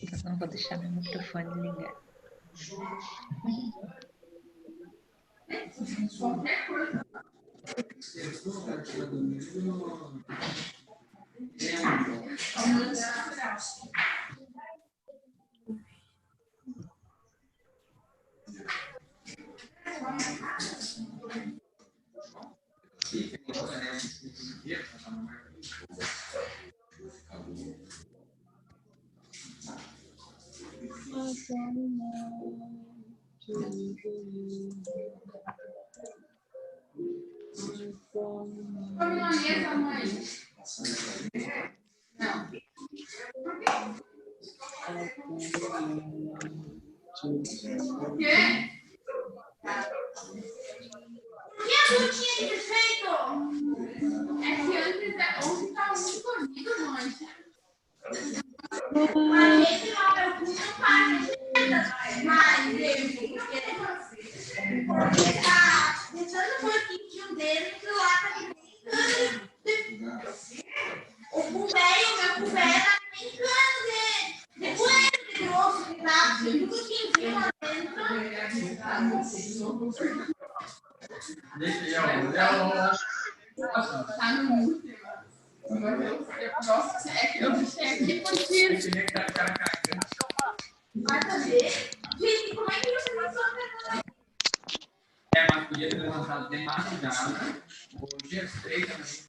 Então, não vou deixar meu microfone ligado. O quê? O que eu tinha feito? É que antes, ontem estava muito corrido, mãe. Mas esse lá, meu cu não para. Mas ele tá deixando um pouquinho dele pro lado brincando. O cu velho, meu cu velho, tá brincando de poeira de grosso que tá tudo quentinho lá dentro. Tá no mute, mano. Nossa, é que eu deixei aqui porque... Vai fazer? Gente, como é que você passou a pergunta? Mas podia ter levantado de madrugada. Hoje é 3 também.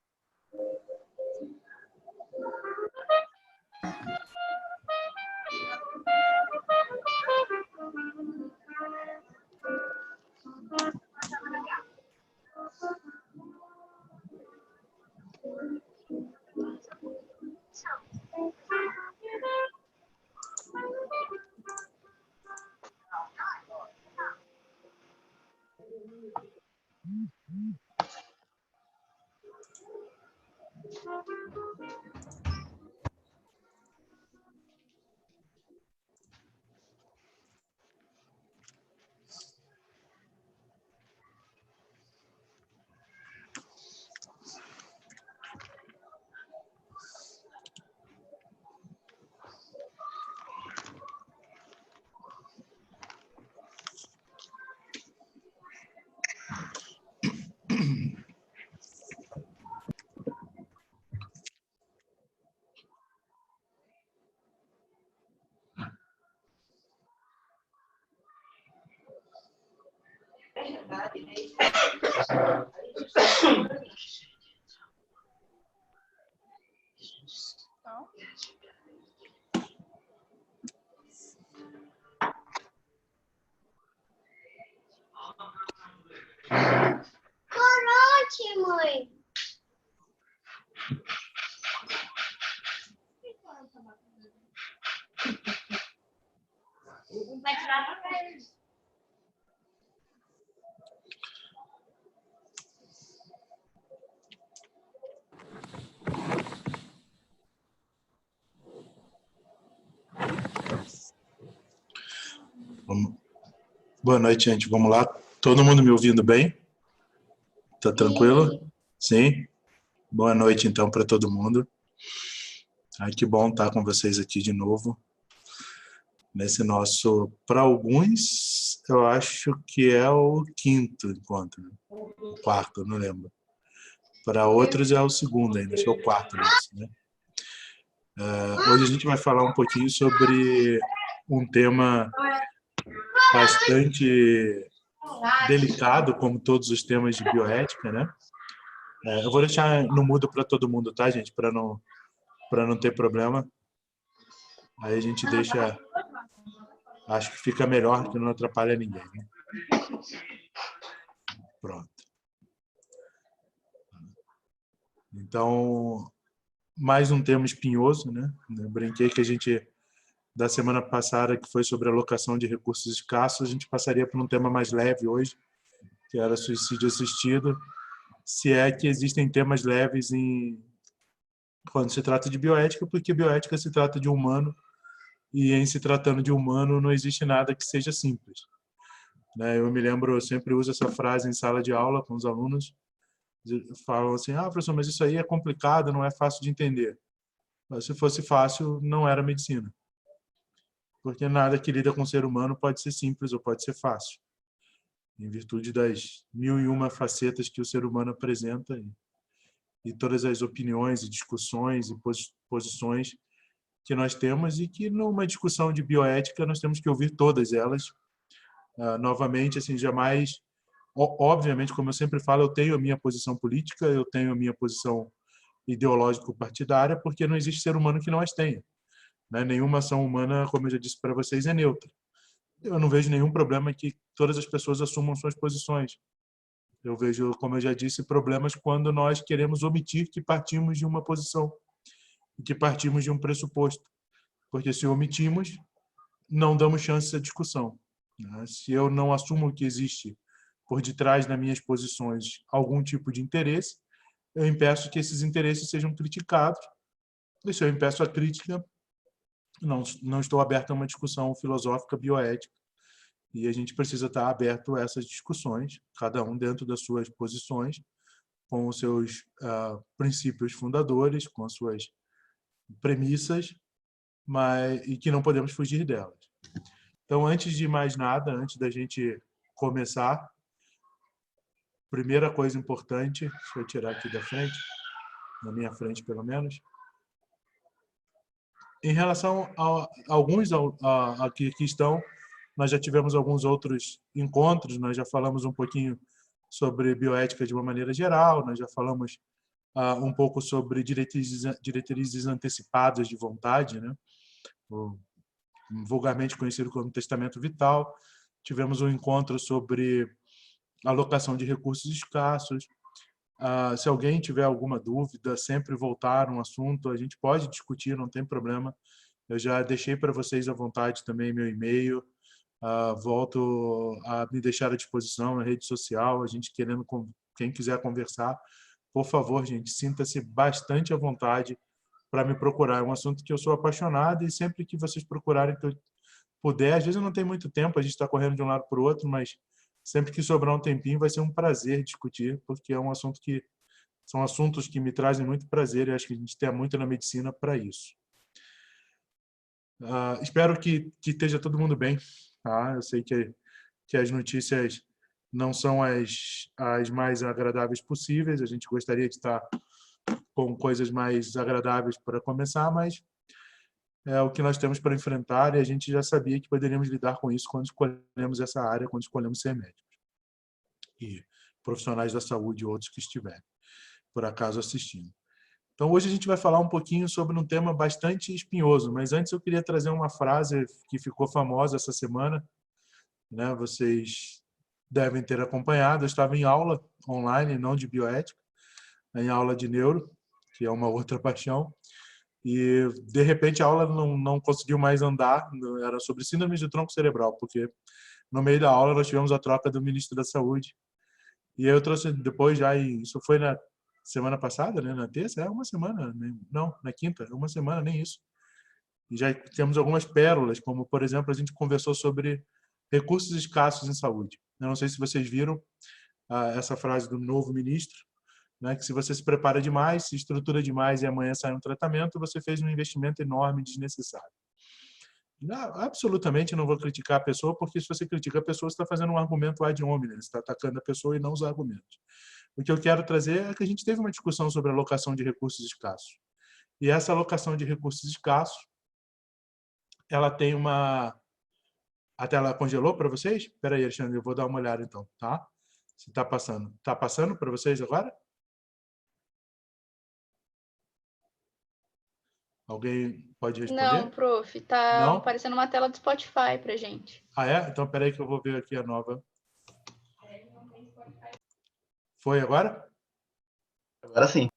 Corote, mãe. Vai tirar pra frente. Boa noite, gente. Vamos lá. Todo mundo me ouvindo bem? Tá tranquilo? Sim? Boa noite, então, para todo mundo. Ai, que bom estar com vocês aqui de novo. Nesse nosso, para alguns, eu acho que é o 5º encontro. O 4º, não lembro. Para outros é o 2º ainda, acho que é o 4º. Né? Hoje a gente vai falar um pouquinho sobre um tema bastante delicado, como todos os temas de bioética, né? Eu vou deixar no mudo para todo mundo, tá, gente? Para não ter problema. Aí a gente deixa... Acho que fica melhor, que não atrapalha ninguém, né? Pronto. Então, mais um tema espinhoso, né? Eu brinquei que a gente, da semana passada, que foi sobre alocação de recursos escassos, a gente passaria para um tema mais leve hoje, que era suicídio assistido, se é que existem temas leves quando se trata de bioética, porque bioética se trata de humano, e em se tratando de humano não existe nada que seja simples. Eu me lembro, eu sempre uso essa frase em sala de aula com os alunos, falam assim, professor, mas isso aí é complicado, não é fácil de entender. Mas se fosse fácil, não era medicina. Porque nada que lida com o ser humano pode ser simples ou pode ser fácil. Em virtude das 1001 facetas que o ser humano apresenta e todas as opiniões e discussões e posições que nós temos e que numa discussão de bioética nós temos que ouvir todas elas. Novamente, assim, jamais... Obviamente, como eu sempre falo, eu tenho a minha posição política, eu tenho a minha posição ideológico-partidária, porque não existe ser humano que não as tenha. Né? Nenhuma ação humana, como eu já disse para vocês, é neutra. Eu não vejo nenhum problema que todas as pessoas assumam suas posições. Eu vejo, como eu já disse, problemas quando nós queremos omitir que partimos de uma posição, que partimos de um pressuposto. Porque se omitimos, não damos chance à discussão. Né? Se eu não assumo que existe por detrás das minhas posições algum tipo de interesse, eu impeço que esses interesses sejam criticados. E se eu impeço a crítica, não estou aberto a uma discussão filosófica bioética. E a gente precisa estar aberto a essas discussões, cada um dentro das suas posições, com os seus princípios fundadores, com as suas premissas, e que não podemos fugir delas. Então, antes de mais nada, antes da gente começar, primeira coisa importante, deixa eu tirar aqui da frente, na minha frente pelo menos, em relação a alguns aqui que estão, nós já tivemos alguns outros encontros, nós já falamos um pouquinho sobre bioética de uma maneira geral, nós já falamos um pouco sobre diretrizes antecipadas de vontade, né? Vulgarmente conhecido como testamento vital. Tivemos um encontro sobre alocação de recursos escassos. Se alguém tiver alguma dúvida, sempre voltar um assunto, a gente pode discutir, não tem problema. Eu já deixei para vocês à vontade também meu e-mail. Volto a me deixar à disposição na rede social, a gente quem quiser conversar, por favor, gente, sinta-se bastante à vontade para me procurar. É um assunto que eu sou apaixonado e sempre que vocês procurarem que eu puder, às vezes eu não tenho muito tempo, a gente está correndo de um lado para o outro, mas sempre que sobrar um tempinho vai ser um prazer discutir, porque é um assunto são assuntos que me trazem muito prazer e acho que a gente tem muito na medicina para isso. Espero que esteja todo mundo bem. Tá? Eu sei que as notícias não são as mais agradáveis possíveis. A gente gostaria de estar com coisas mais agradáveis para começar, mas é o que nós temos para enfrentar e a gente já sabia que poderíamos lidar com isso quando escolhemos essa área, quando escolhemos ser médicos. E profissionais da saúde e outros que estiverem, por acaso, assistindo. Então, hoje a gente vai falar um pouquinho sobre um tema bastante espinhoso, mas antes eu queria trazer uma frase que ficou famosa essa semana, né? Vocês devem ter acompanhado. Eu estava em aula online, não de bioética, em aula de neuro, que é uma outra paixão, e de repente a aula não conseguiu mais andar, era sobre síndrome de tronco cerebral, porque no meio da aula nós tivemos a troca do ministro da Saúde, e aí eu trouxe depois já, isso foi na semana passada, né? Na terça, uma semana, não, na quinta, uma semana, nem isso. E já temos algumas pérolas, como, por exemplo, a gente conversou sobre recursos escassos em saúde. Eu não sei se vocês viram essa frase do novo ministro, né, que se você se prepara demais, se estrutura demais e amanhã sai um tratamento, você fez um investimento enorme desnecessário. Absolutamente não vou criticar a pessoa, porque se você critica a pessoa, você está fazendo um argumento ad hominem, você está atacando a pessoa e não os argumentos. O que eu quero trazer é que a gente teve uma discussão sobre a alocação de recursos escassos. E essa alocação de recursos escassos, ela tem uma... A tela congelou para vocês? Espera aí, Alexandre, eu vou dar uma olhada então, tá? Se está passando. Está passando para vocês agora? Alguém pode responder? Não, prof. Tá Não? aparecendo uma tela do Spotify pra gente. É? Então, espera aí que eu vou ver aqui a nova. Foi agora? Agora sim.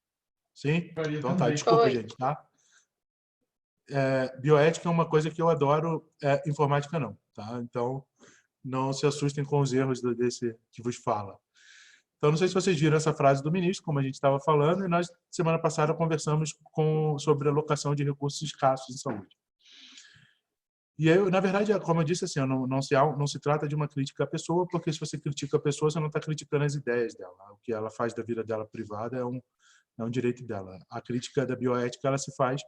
Sim? Então tá, desculpa, gente, tá? Bioética é uma coisa que eu adoro, informática não, tá? Então, não se assustem com os erros desse que vos fala. Então, não sei se vocês viram essa frase do ministro, como a gente estava falando, e nós, semana passada, conversamos sobre a alocação de recursos escassos em saúde. E aí, na verdade, como eu disse, assim, não se trata de uma crítica à pessoa, porque se você critica a pessoa, você não está criticando as ideias dela. O que ela faz da vida dela privada é um direito dela. A crítica da bioética, ela se faz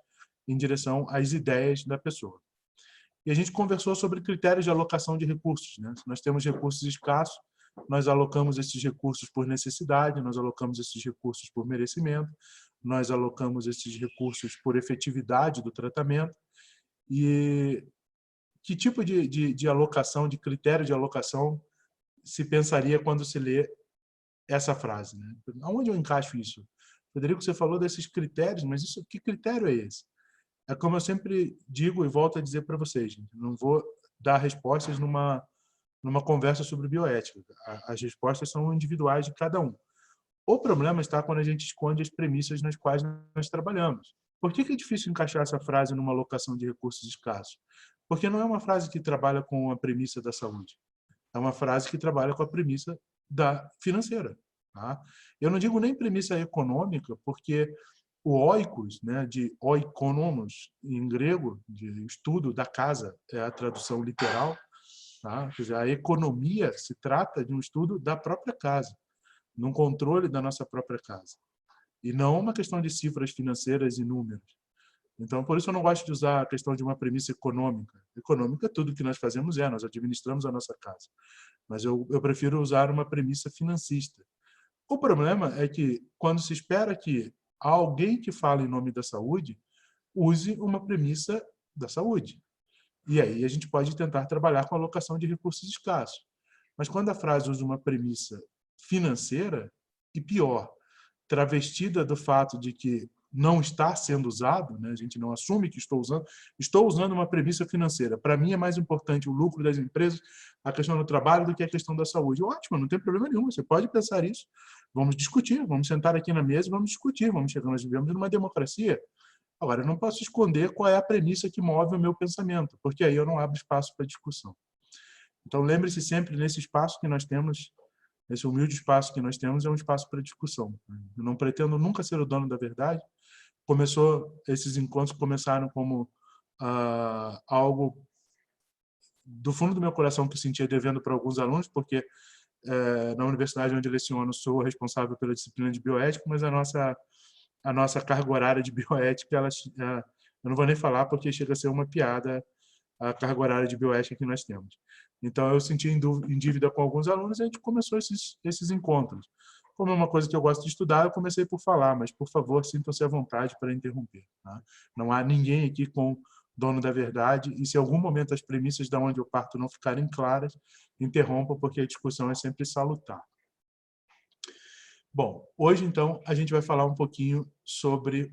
em direção às ideias da pessoa. E a gente conversou sobre critérios de alocação de recursos, né? Se nós temos recursos escassos, nós alocamos esses recursos por necessidade, nós alocamos esses recursos por merecimento, nós alocamos esses recursos por efetividade do tratamento. E que tipo de alocação, de critério de alocação se pensaria quando se lê essa frase, né? Aonde eu encaixo isso? Frederico, você falou desses critérios, mas que critério é esse? É como eu sempre digo e volto a dizer para vocês, gente, não vou dar respostas numa conversa sobre bioética. As respostas são individuais de cada um. O problema está quando a gente esconde as premissas nas quais nós trabalhamos. Por que é difícil encaixar essa frase numa alocação de recursos escassos? Porque não é uma frase que trabalha com a premissa da saúde. É uma frase que trabalha com a premissa da financeira. Tá? Eu não digo nem premissa econômica, porque o oikos, né, de oikonomos, em grego, de estudo da casa, é a tradução literal. Tá? Quer dizer, a economia se trata de um estudo da própria casa, num controle da nossa própria casa. E não uma questão de cifras financeiras e números. Então, por isso eu não gosto de usar a questão de uma premissa econômica. Econômica, tudo que nós fazemos nós administramos a nossa casa. Mas eu prefiro usar uma premissa financista. O problema é que, quando se espera que alguém que fala em nome da saúde use uma premissa da saúde. E aí a gente pode tentar trabalhar com a alocação de recursos escassos. Mas quando a frase usa uma premissa financeira, e pior, travestida do fato de que não está sendo usado, né? A gente não assume que estou usando uma premissa financeira. Para mim é mais importante o lucro das empresas, a questão do trabalho, do que a questão da saúde. Ótimo, não tem problema nenhum, você pode pensar isso. Vamos discutir, vamos sentar aqui na mesa e vamos discutir, vamos chegar, nós vivemos numa democracia. Agora, eu não posso esconder qual é a premissa que move o meu pensamento, porque aí eu não abro espaço para discussão. Então, lembre-se sempre, nesse espaço que nós temos, esse humilde espaço que nós temos, é um espaço para discussão. Eu não pretendo nunca ser o dono da verdade. Esses encontros começaram como algo do fundo do meu coração que eu sentia devendo para alguns alunos, porque na universidade onde eu leciono sou responsável pela disciplina de bioética, mas a nossa carga horária de bioética, eu não vou nem falar porque chega a ser uma piada a carga horária de bioética que nós temos. Então, eu senti em dívida com alguns alunos e a gente começou esses encontros. Como é uma coisa que eu gosto de estudar, eu comecei por falar, mas, por favor, sintam-se à vontade para interromper. Tá? Não há ninguém aqui com dono da verdade, e se em algum momento as premissas de onde eu parto não ficarem claras, interrompa, porque a discussão é sempre salutar. Bom, hoje, então, a gente vai falar um pouquinho sobre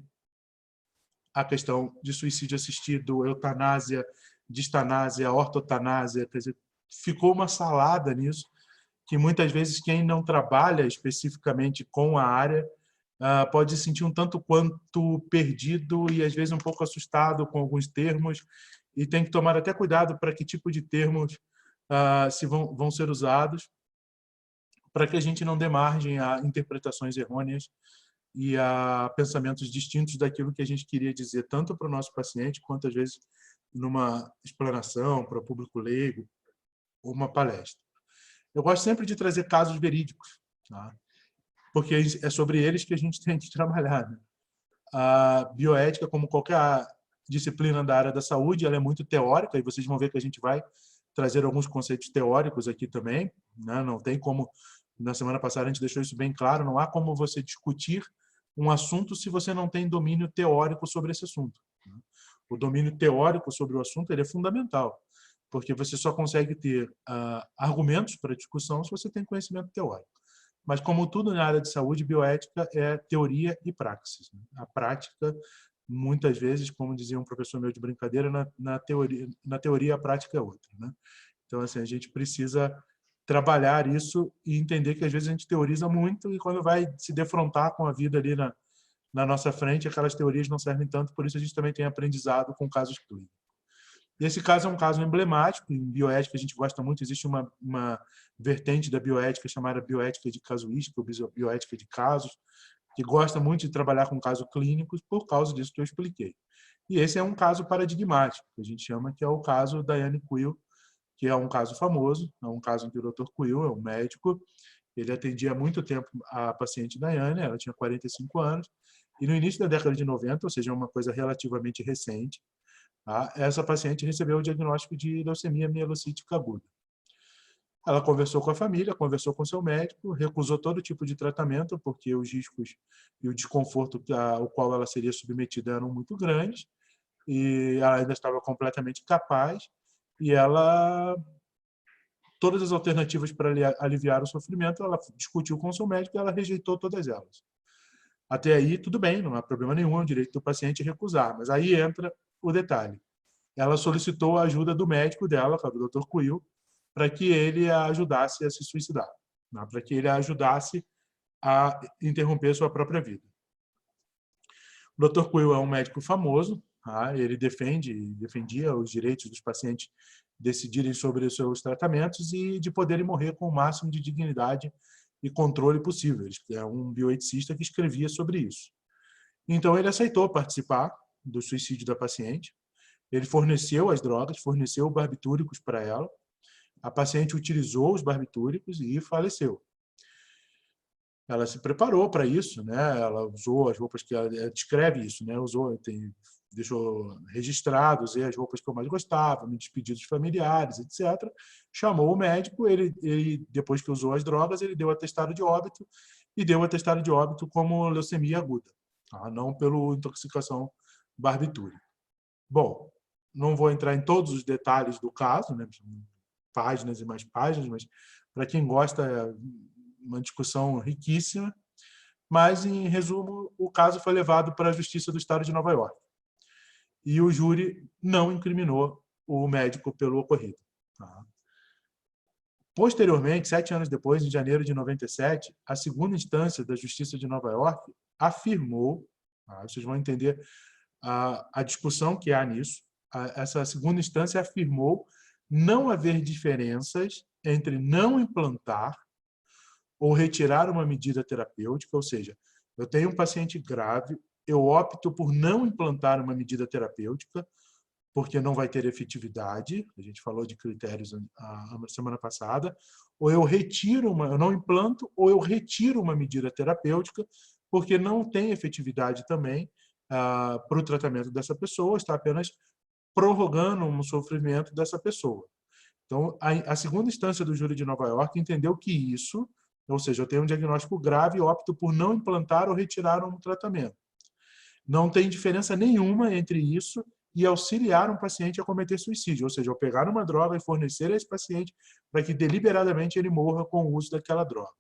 a questão de suicídio assistido, eutanásia, distanásia, ortotanásia, quer dizer, ficou uma salada nisso, que muitas vezes quem não trabalha especificamente com a área pode se sentir um tanto quanto perdido e às vezes um pouco assustado com alguns termos e tem que tomar até cuidado para que tipo de termos vão ser usados para que a gente não dê margem a interpretações errôneas e a pensamentos distintos daquilo que a gente queria dizer, tanto para o nosso paciente, quanto às vezes numa explanação para o público leigo ou uma palestra. Eu gosto sempre de trazer casos verídicos, tá? Porque é sobre eles que a gente tem que trabalhar. Né? A bioética, como qualquer disciplina da área da saúde, ela é muito teórica, e vocês vão ver que a gente vai trazer alguns conceitos teóricos aqui também. Né? Não tem como, na semana passada a gente deixou isso bem claro, não há como você discutir um assunto se você não tem domínio teórico sobre esse assunto. O domínio teórico sobre o assunto ele é fundamental, porque você só consegue ter argumentos para discussão se você tem conhecimento teórico. Mas, como tudo na área de saúde, bioética é teoria e praxis. Né? A prática, muitas vezes, como dizia um professor meu de brincadeira, na teoria a prática é outra. Né? Então, assim, a gente precisa trabalhar isso e entender que, às vezes, a gente teoriza muito e, quando vai se defrontar com a vida ali na nossa frente, aquelas teorias não servem tanto, por isso a gente também tem aprendizado com casos clínicos. E esse caso é um caso emblemático, em bioética a gente gosta muito, existe uma vertente da bioética chamada bioética de casuística, ou bioética de casos, que gosta muito de trabalhar com casos clínicos por causa disso que eu expliquei. E esse é um caso paradigmático, que a gente chama que é o caso Diane Quill, que é um caso famoso, é um caso em que o Dr. Quill é um médico, ele atendia há muito tempo a paciente Diane, ela tinha 45 anos, e no início da década de 90, ou seja, uma coisa relativamente recente, tá? Essa paciente recebeu o diagnóstico de leucemia mielocítica aguda. Ela conversou com a família, conversou com seu médico, recusou todo tipo de tratamento, porque os riscos e o desconforto ao qual ela seria submetida eram muito grandes, e ela ainda estava completamente capaz, e ela, todas as alternativas para aliviar o sofrimento, ela discutiu com o seu médico e ela rejeitou todas elas. Até aí, tudo bem, não há problema nenhum, é o direito do paciente recusar, mas aí entra o detalhe. Ela solicitou a ajuda do médico dela, o Dr. Quill, para que ele a ajudasse a se suicidar, né? Para que ele a ajudasse a interromper sua própria vida. O Dr. Quill é um médico famoso, tá? Ele defendia os direitos dos pacientes decidirem sobre os seus tratamentos e de poderem morrer com o máximo de dignidade e controle possível. Ele é um bioeticista que escrevia sobre isso. Então, ele aceitou participar do suicídio da paciente. Ele forneceu as drogas, forneceu barbitúricos para ela. A paciente utilizou os barbitúricos e faleceu. Ela se preparou para isso, né? Ela usou as roupas que ela descreve isso, né? Deixou registrado, usei as roupas que eu mais gostava, me despedi dos familiares, etc. Chamou o médico, ele depois que usou as drogas, ele deu atestado de óbito e deu atestado de óbito como leucemia aguda, tá? Não pela intoxicação barbitúrica. Bom, não vou entrar em todos os detalhes do caso, né? Páginas e mais páginas, mas para quem gosta é uma discussão riquíssima, mas em resumo o caso foi levado para a Justiça do Estado de Nova York e o júri não incriminou o médico pelo ocorrido, tá? Posteriormente, 7 anos depois, em janeiro de 97, a segunda instância da Justiça de Nova York afirmou, tá? Vocês vão entender a discussão que há nisso, essa segunda instância afirmou não haver diferenças entre não implantar ou retirar uma medida terapêutica, ou seja, eu tenho um paciente grave, eu opto por não implantar uma medida terapêutica, porque não vai ter efetividade, a gente falou de critérios a semana passada, ou eu não implanto, ou eu retiro uma medida terapêutica, porque não tem efetividade também para o tratamento dessa pessoa, está apenas prorrogando um sofrimento dessa pessoa. Então, a segunda instância do júri de Nova York entendeu que isso, ou seja, eu tenho um diagnóstico grave e opto por não implantar ou retirar um tratamento. Não tem diferença nenhuma entre isso e auxiliar um paciente a cometer suicídio, ou seja, eu pegar uma droga e fornecer a esse paciente para que deliberadamente ele morra com o uso daquela droga.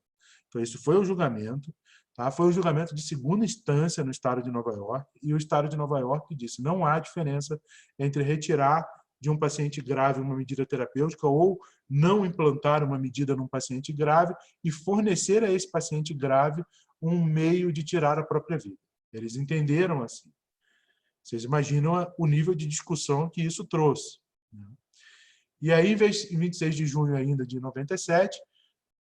Então, isso foi o julgamento, tá? Foi o julgamento de segunda instância no estado de Nova York, e o estado de Nova York disse não há diferença entre retirar de um paciente grave uma medida terapêutica ou não implantar uma medida num paciente grave e fornecer a esse paciente grave um meio de tirar a própria vida. Eles entenderam assim. Vocês imaginam o nível de discussão que isso trouxe, né? E aí, em 26 de junho ainda de 97,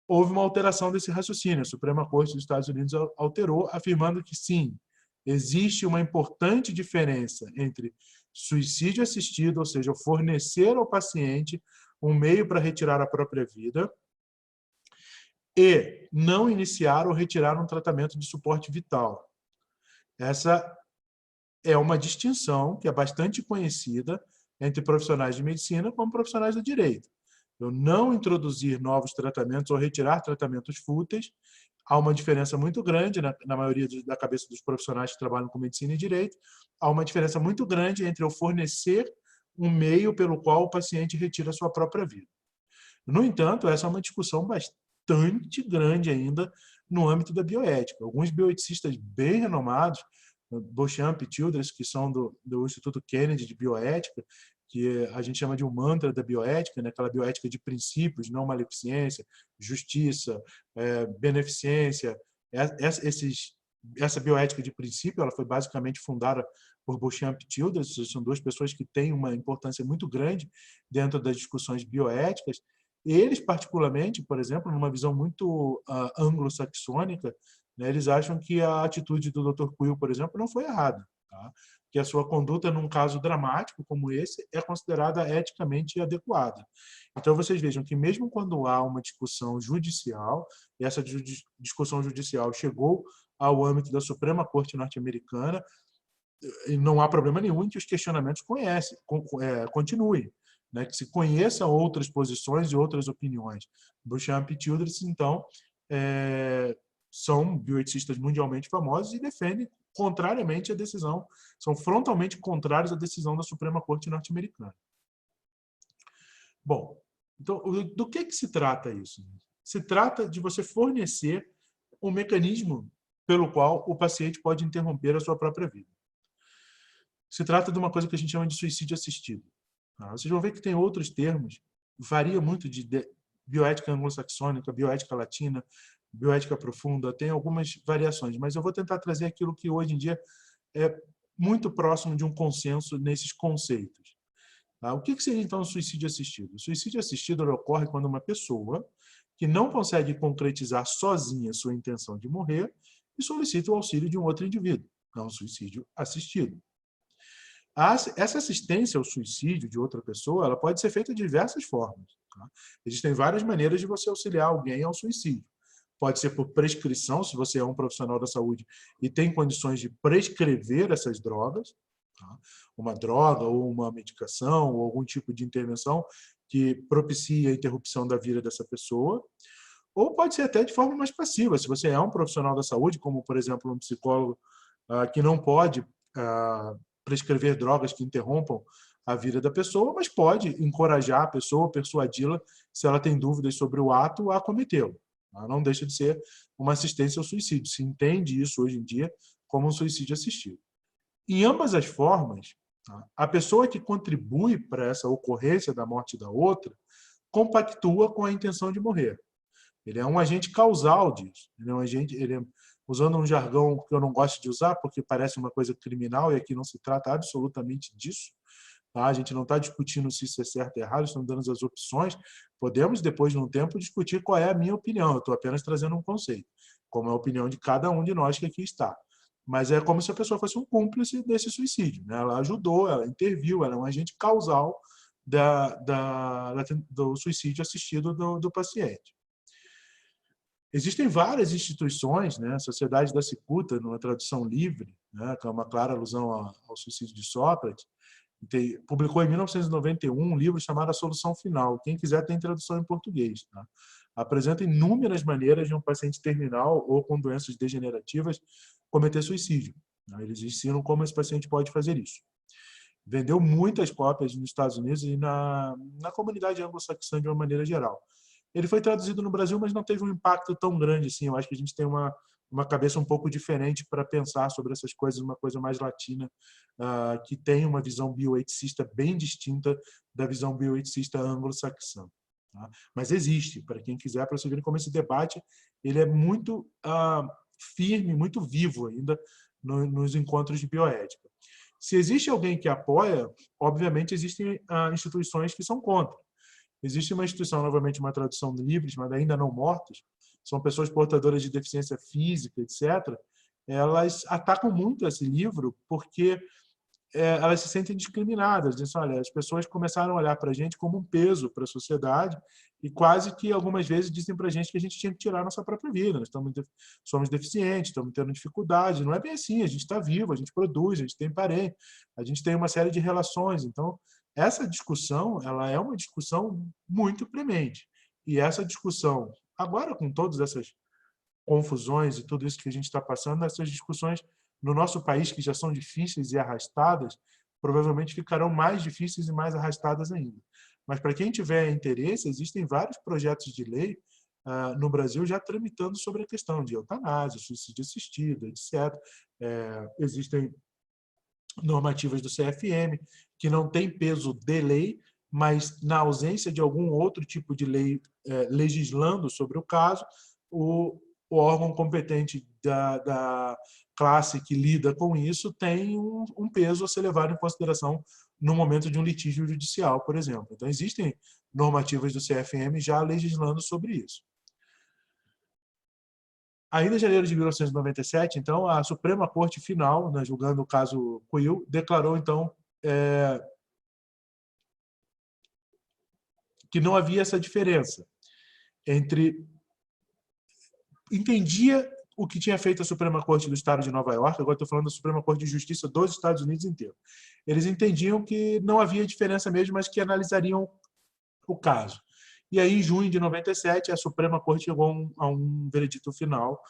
houve uma alteração desse raciocínio. A Suprema Corte dos Estados Unidos alterou, afirmando que, sim, existe uma importante diferença entre suicídio assistido, ou seja, fornecer ao paciente um meio para retirar a própria vida, e não iniciar ou retirar um tratamento de suporte vital. Essa é uma distinção que é bastante conhecida entre profissionais de medicina como profissionais do direito. Eu não introduzir novos tratamentos ou retirar tratamentos fúteis, há uma diferença muito grande, na maioria da cabeça dos profissionais que trabalham com medicina e direito, há uma diferença muito grande entre eu fornecer um meio pelo qual o paciente retira a sua própria vida. No entanto, essa é uma discussão bastante grande ainda no âmbito da bioética. Alguns bioeticistas bem renomados, Beauchamp e Childress, que são do Instituto Kennedy de Bioética, que a gente chama de um mantra da bioética, né? Aquela bioética de princípios, não maleficência, justiça, beneficência. Essa bioética de princípio ela foi basicamente fundada por Beauchamp e Childress, são duas pessoas que têm uma importância muito grande dentro das discussões bioéticas. Eles, particularmente, por exemplo, numa visão muito anglo-saxônica, né, eles acham que a atitude do Dr. Quill, por exemplo, não foi errada, tá? que a sua conduta, num caso dramático como esse, é considerada eticamente adequada. Então, vocês vejam que mesmo quando há uma discussão judicial, e essa discussão judicial chegou ao âmbito da Suprema Corte norte-americana, e não há problema nenhum em que os questionamentos continuem, né? Que se conheça outras posições e outras opiniões. Beauchamp e Childress, então, são bioeticistas mundialmente famosos e defendem contrariamente a decisão, são frontalmente contrários à decisão da Suprema Corte norte-americana. Bom, então, do que se trata isso? Se trata de você fornecer um mecanismo pelo qual o paciente pode interromper a sua própria vida. Se trata de uma coisa que a gente chama de suicídio assistido. Vocês vão ver que tem outros termos, varia muito de bioética anglo-saxônica, bioética latina, bioética profunda, tem algumas variações, mas eu vou tentar trazer aquilo que hoje em dia é muito próximo de um consenso nesses conceitos. O que seria, então, o suicídio assistido? O suicídio assistido ocorre quando uma pessoa que não consegue concretizar sozinha sua intenção de morrer e solicita o auxílio de um outro indivíduo. É um suicídio assistido. Essa assistência ao suicídio de outra pessoa, ela pode ser feita de diversas formas. Existem várias maneiras de você auxiliar alguém ao suicídio. Pode ser por prescrição, se você é um profissional da saúde e tem condições de prescrever essas drogas, uma droga ou uma medicação ou algum tipo de intervenção que propicie a interrupção da vida dessa pessoa. Ou pode ser até de forma mais passiva, se você é um profissional da saúde, como, por exemplo, um psicólogo que não pode prescrever drogas que interrompam a vida da pessoa, mas pode encorajar a pessoa, persuadi-la, se ela tem dúvidas sobre o ato, a cometê-lo. Não deixa de ser uma assistência ao suicídio. Se entende isso hoje em dia como um suicídio assistido. Em ambas as formas, a pessoa que contribui para essa ocorrência da morte da outra compactua com a intenção de morrer. Ele é um agente causal disso. Ele é um agente, usando um jargão que eu não gosto de usar, porque parece uma coisa criminal, e aqui não se trata absolutamente disso. A gente não está discutindo se isso é certo ou errado, estamos dando as opções. Podemos, depois de um tempo, discutir qual é a minha opinião. Eu estou apenas trazendo um conceito, como é a opinião de cada um de nós que aqui está. Mas é como se a pessoa fosse um cúmplice desse suicídio, né? Ela ajudou, ela interviu, ela é um agente causal do suicídio assistido do paciente. Existem várias instituições, né? A Sociedade da Cicuta, numa tradução livre, né? Que é uma clara alusão ao suicídio de Sócrates, publicou em 1991 um livro chamado A Solução Final. Quem quiser tem tradução em português. Tá? Apresenta inúmeras maneiras de um paciente terminal ou com doenças degenerativas cometer suicídio. Eles ensinam como esse paciente pode fazer isso. Vendeu muitas cópias nos Estados Unidos e na comunidade anglo-saxã de uma maneira geral. Ele foi traduzido no Brasil, mas não teve um impacto tão grande assim. Eu acho que a gente tem uma cabeça um pouco diferente para pensar sobre essas coisas, uma coisa mais latina, que tem uma visão bioeticista bem distinta da visão bioeticista anglo-saxã. Tá? Mas existe, para quem quiser, para você ver como esse debate ele é muito firme, muito vivo ainda nos encontros de bioética. Se existe alguém que apoia, obviamente existem instituições que são contra. Existe uma instituição, novamente uma tradução livre, mas ainda não mortos, são pessoas portadoras de deficiência física, etc., elas atacam muito esse livro porque elas se sentem discriminadas. Dizem, olha, as pessoas começaram a olhar para a gente como um peso para a sociedade e quase que algumas vezes dizem para a gente que a gente tinha que tirar a nossa própria vida. Nós somos deficientes, estamos tendo dificuldade. Não é bem assim, a gente está vivo, a gente produz, a gente tem parente, a gente tem uma série de relações. Então, essa discussão ela é uma discussão muito premente. E essa discussão, agora com todas essas confusões e tudo isso que a gente está passando, essas discussões no nosso país, que já são difíceis e arrastadas, provavelmente ficarão mais difíceis e mais arrastadas ainda. Mas, para quem tiver interesse, existem vários projetos de lei no Brasil já tramitando sobre a questão de eutanásia, suicídio assistido, etc. Existem normativas do CFM que não têm peso de lei, mas, na ausência de algum outro tipo de lei legislando sobre o caso, o órgão competente da classe que lida com isso tem um peso a ser levado em consideração no momento de um litígio judicial, por exemplo. Então, existem normativas do CFM já legislando sobre isso. Ainda em janeiro de 1997, então, a Suprema Corte Final, né, julgando o caso Quill, declarou, então, que não havia essa diferença entre... Entendia o que tinha feito a Suprema Corte do Estado de Nova York, agora estou falando da Suprema Corte de Justiça dos Estados Unidos inteiro. Eles entendiam que não havia diferença mesmo, mas que analisariam o caso. E aí, em junho de 97, a Suprema Corte chegou a um veredito final.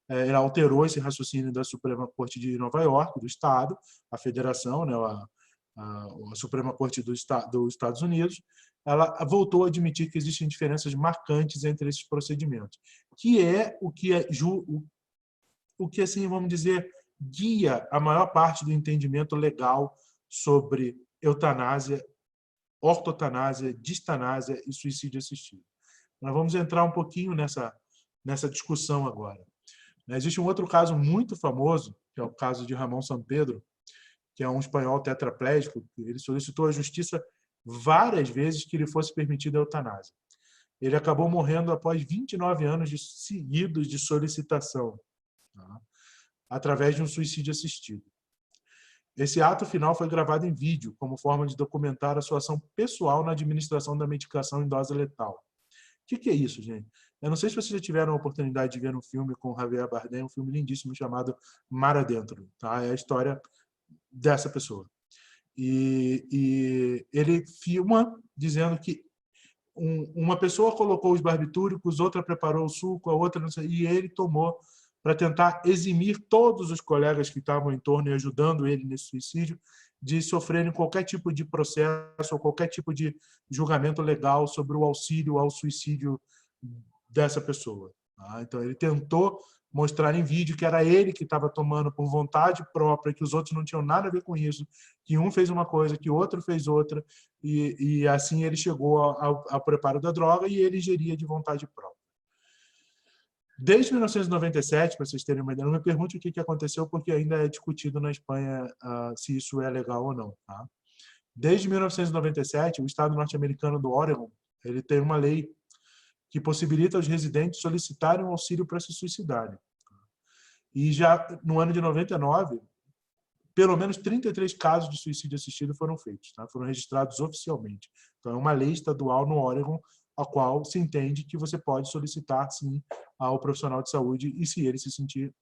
Ela alterou esse raciocínio da Suprema Corte de Nova York, do Estado, a Federação, né, a Suprema Corte dos Estados Unidos. Ela voltou a admitir que existem diferenças marcantes entre esses procedimentos, que é o que assim, vamos dizer, guia a maior parte do entendimento legal sobre eutanásia, ortotanásia, distanásia e suicídio assistido. Nós vamos entrar um pouquinho nessa discussão agora. Existe um outro caso muito famoso, que é o caso de Ramón Sampedro, que é um espanhol tetraplégico. Ele solicitou à justiça várias vezes que lhe fosse permitida a eutanásia. Ele acabou morrendo após 29 anos seguidos de solicitação, tá? Através de um suicídio assistido. Esse ato final foi gravado em vídeo, como forma de documentar a sua ação pessoal na administração da medicação em dose letal. O que é isso, gente? Eu não sei se vocês já tiveram a oportunidade de ver um filme com Javier Bardem, um filme lindíssimo chamado Mar Adentro. Tá? É a história dessa pessoa. E ele filma dizendo que uma pessoa colocou os barbitúricos, outra preparou o suco, a outra não sei, e ele tomou para tentar eximir todos os colegas que estavam em torno e ajudando ele nesse suicídio de sofrerem qualquer tipo de processo ou qualquer tipo de julgamento legal sobre o auxílio ao suicídio dessa pessoa. Tá? Então, ele tentou mostrar em vídeo que era ele que estava tomando por vontade própria, que os outros não tinham nada a ver com isso, que um fez uma coisa, que o outro fez outra, e assim ele chegou ao preparo da droga e ele ingeria de vontade própria. Desde 1997, para vocês terem uma ideia, não me pergunte o que aconteceu, porque ainda é discutido na Espanha se isso é legal ou não. Tá? Desde 1997, o estado norte-americano do Oregon, ele tem uma lei que possibilita aos residentes solicitarem um auxílio para se suicidarem. E já no ano de 99, pelo menos 33 casos de suicídio assistido foram feitos, tá? Foram registrados oficialmente. Então, é uma lei estadual no Oregon, a qual se entende que você pode solicitar, sim, ao profissional de saúde, e se ele se sentir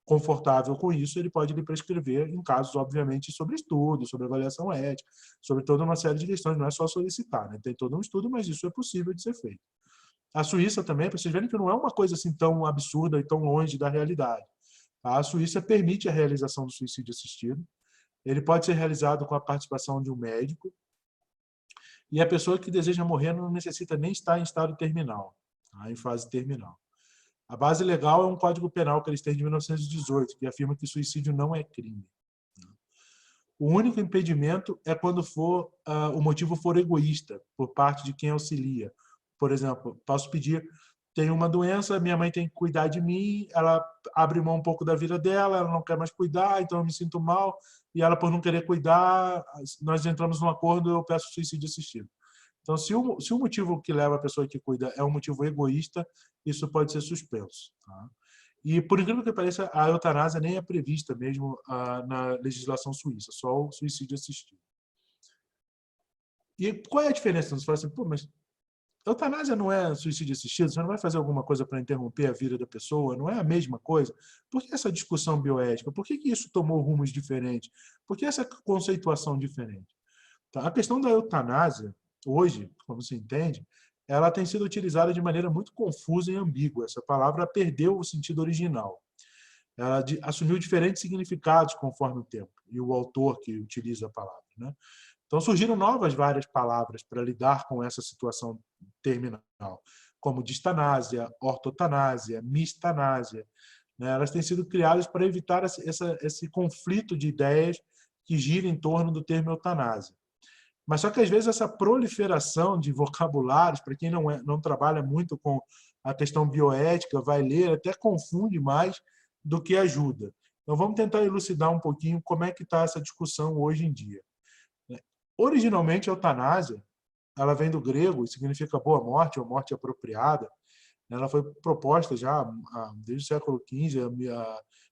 confortável com isso, ele pode lhe prescrever em casos, obviamente, sobre estudo, sobre avaliação ética, sobre toda uma série de questões, não é só solicitar, né? Tem todo um estudo, mas isso é possível de ser feito. A Suíça também, para vocês verem que não é uma coisa assim tão absurda e tão longe da realidade. A Suíça permite a realização do suicídio assistido, ele pode ser realizado com a participação de um médico, e a pessoa que deseja morrer não necessita nem estar em estado terminal, tá? Em fase terminal. A base legal é um código penal que eles têm de 1918, que afirma que suicídio não é crime. O único impedimento é quando o motivo for egoísta, por parte de quem auxilia. Por exemplo, posso pedir, tenho uma doença, minha mãe tem que cuidar de mim, ela abre mão um pouco da vida dela, ela não quer mais cuidar, então eu me sinto mal, e ela, por não querer cuidar, nós entramos num acordo, eu peço suicídio assistido. Então, se o motivo que leva a pessoa que cuida é um motivo egoísta, isso pode ser suspenso. Tá? E, por incrível que pareça, a eutanásia nem é prevista mesmo na legislação suíça, só o suicídio assistido. E qual é a diferença? Você fala assim, pô, mas eutanásia não é suicídio assistido? Você não vai fazer alguma coisa para interromper a vida da pessoa? Não é a mesma coisa? Por que essa discussão bioética? Por que isso tomou rumos diferentes? Por que essa conceituação diferente? Tá? A questão da eutanásia, hoje, como se entende, ela tem sido utilizada de maneira muito confusa e ambígua. Essa palavra perdeu o sentido original. Ela assumiu diferentes significados conforme o tempo e o autor que utiliza a palavra, né? Então, surgiram várias palavras para lidar com essa situação terminal, como distanásia, ortotanásia, mistanásia, né? Elas têm sido criadas para evitar esse conflito de ideias que gira em torno do termo eutanásia. Mas só que, às vezes, essa proliferação de vocabulários, para quem não trabalha muito com a questão bioética, vai ler, até confunde mais do que ajuda. Então, vamos tentar elucidar um pouquinho como é que está essa discussão hoje em dia. Originalmente, a eutanásia ela vem do grego e significa boa morte ou morte apropriada. Ela foi proposta já desde o século XV,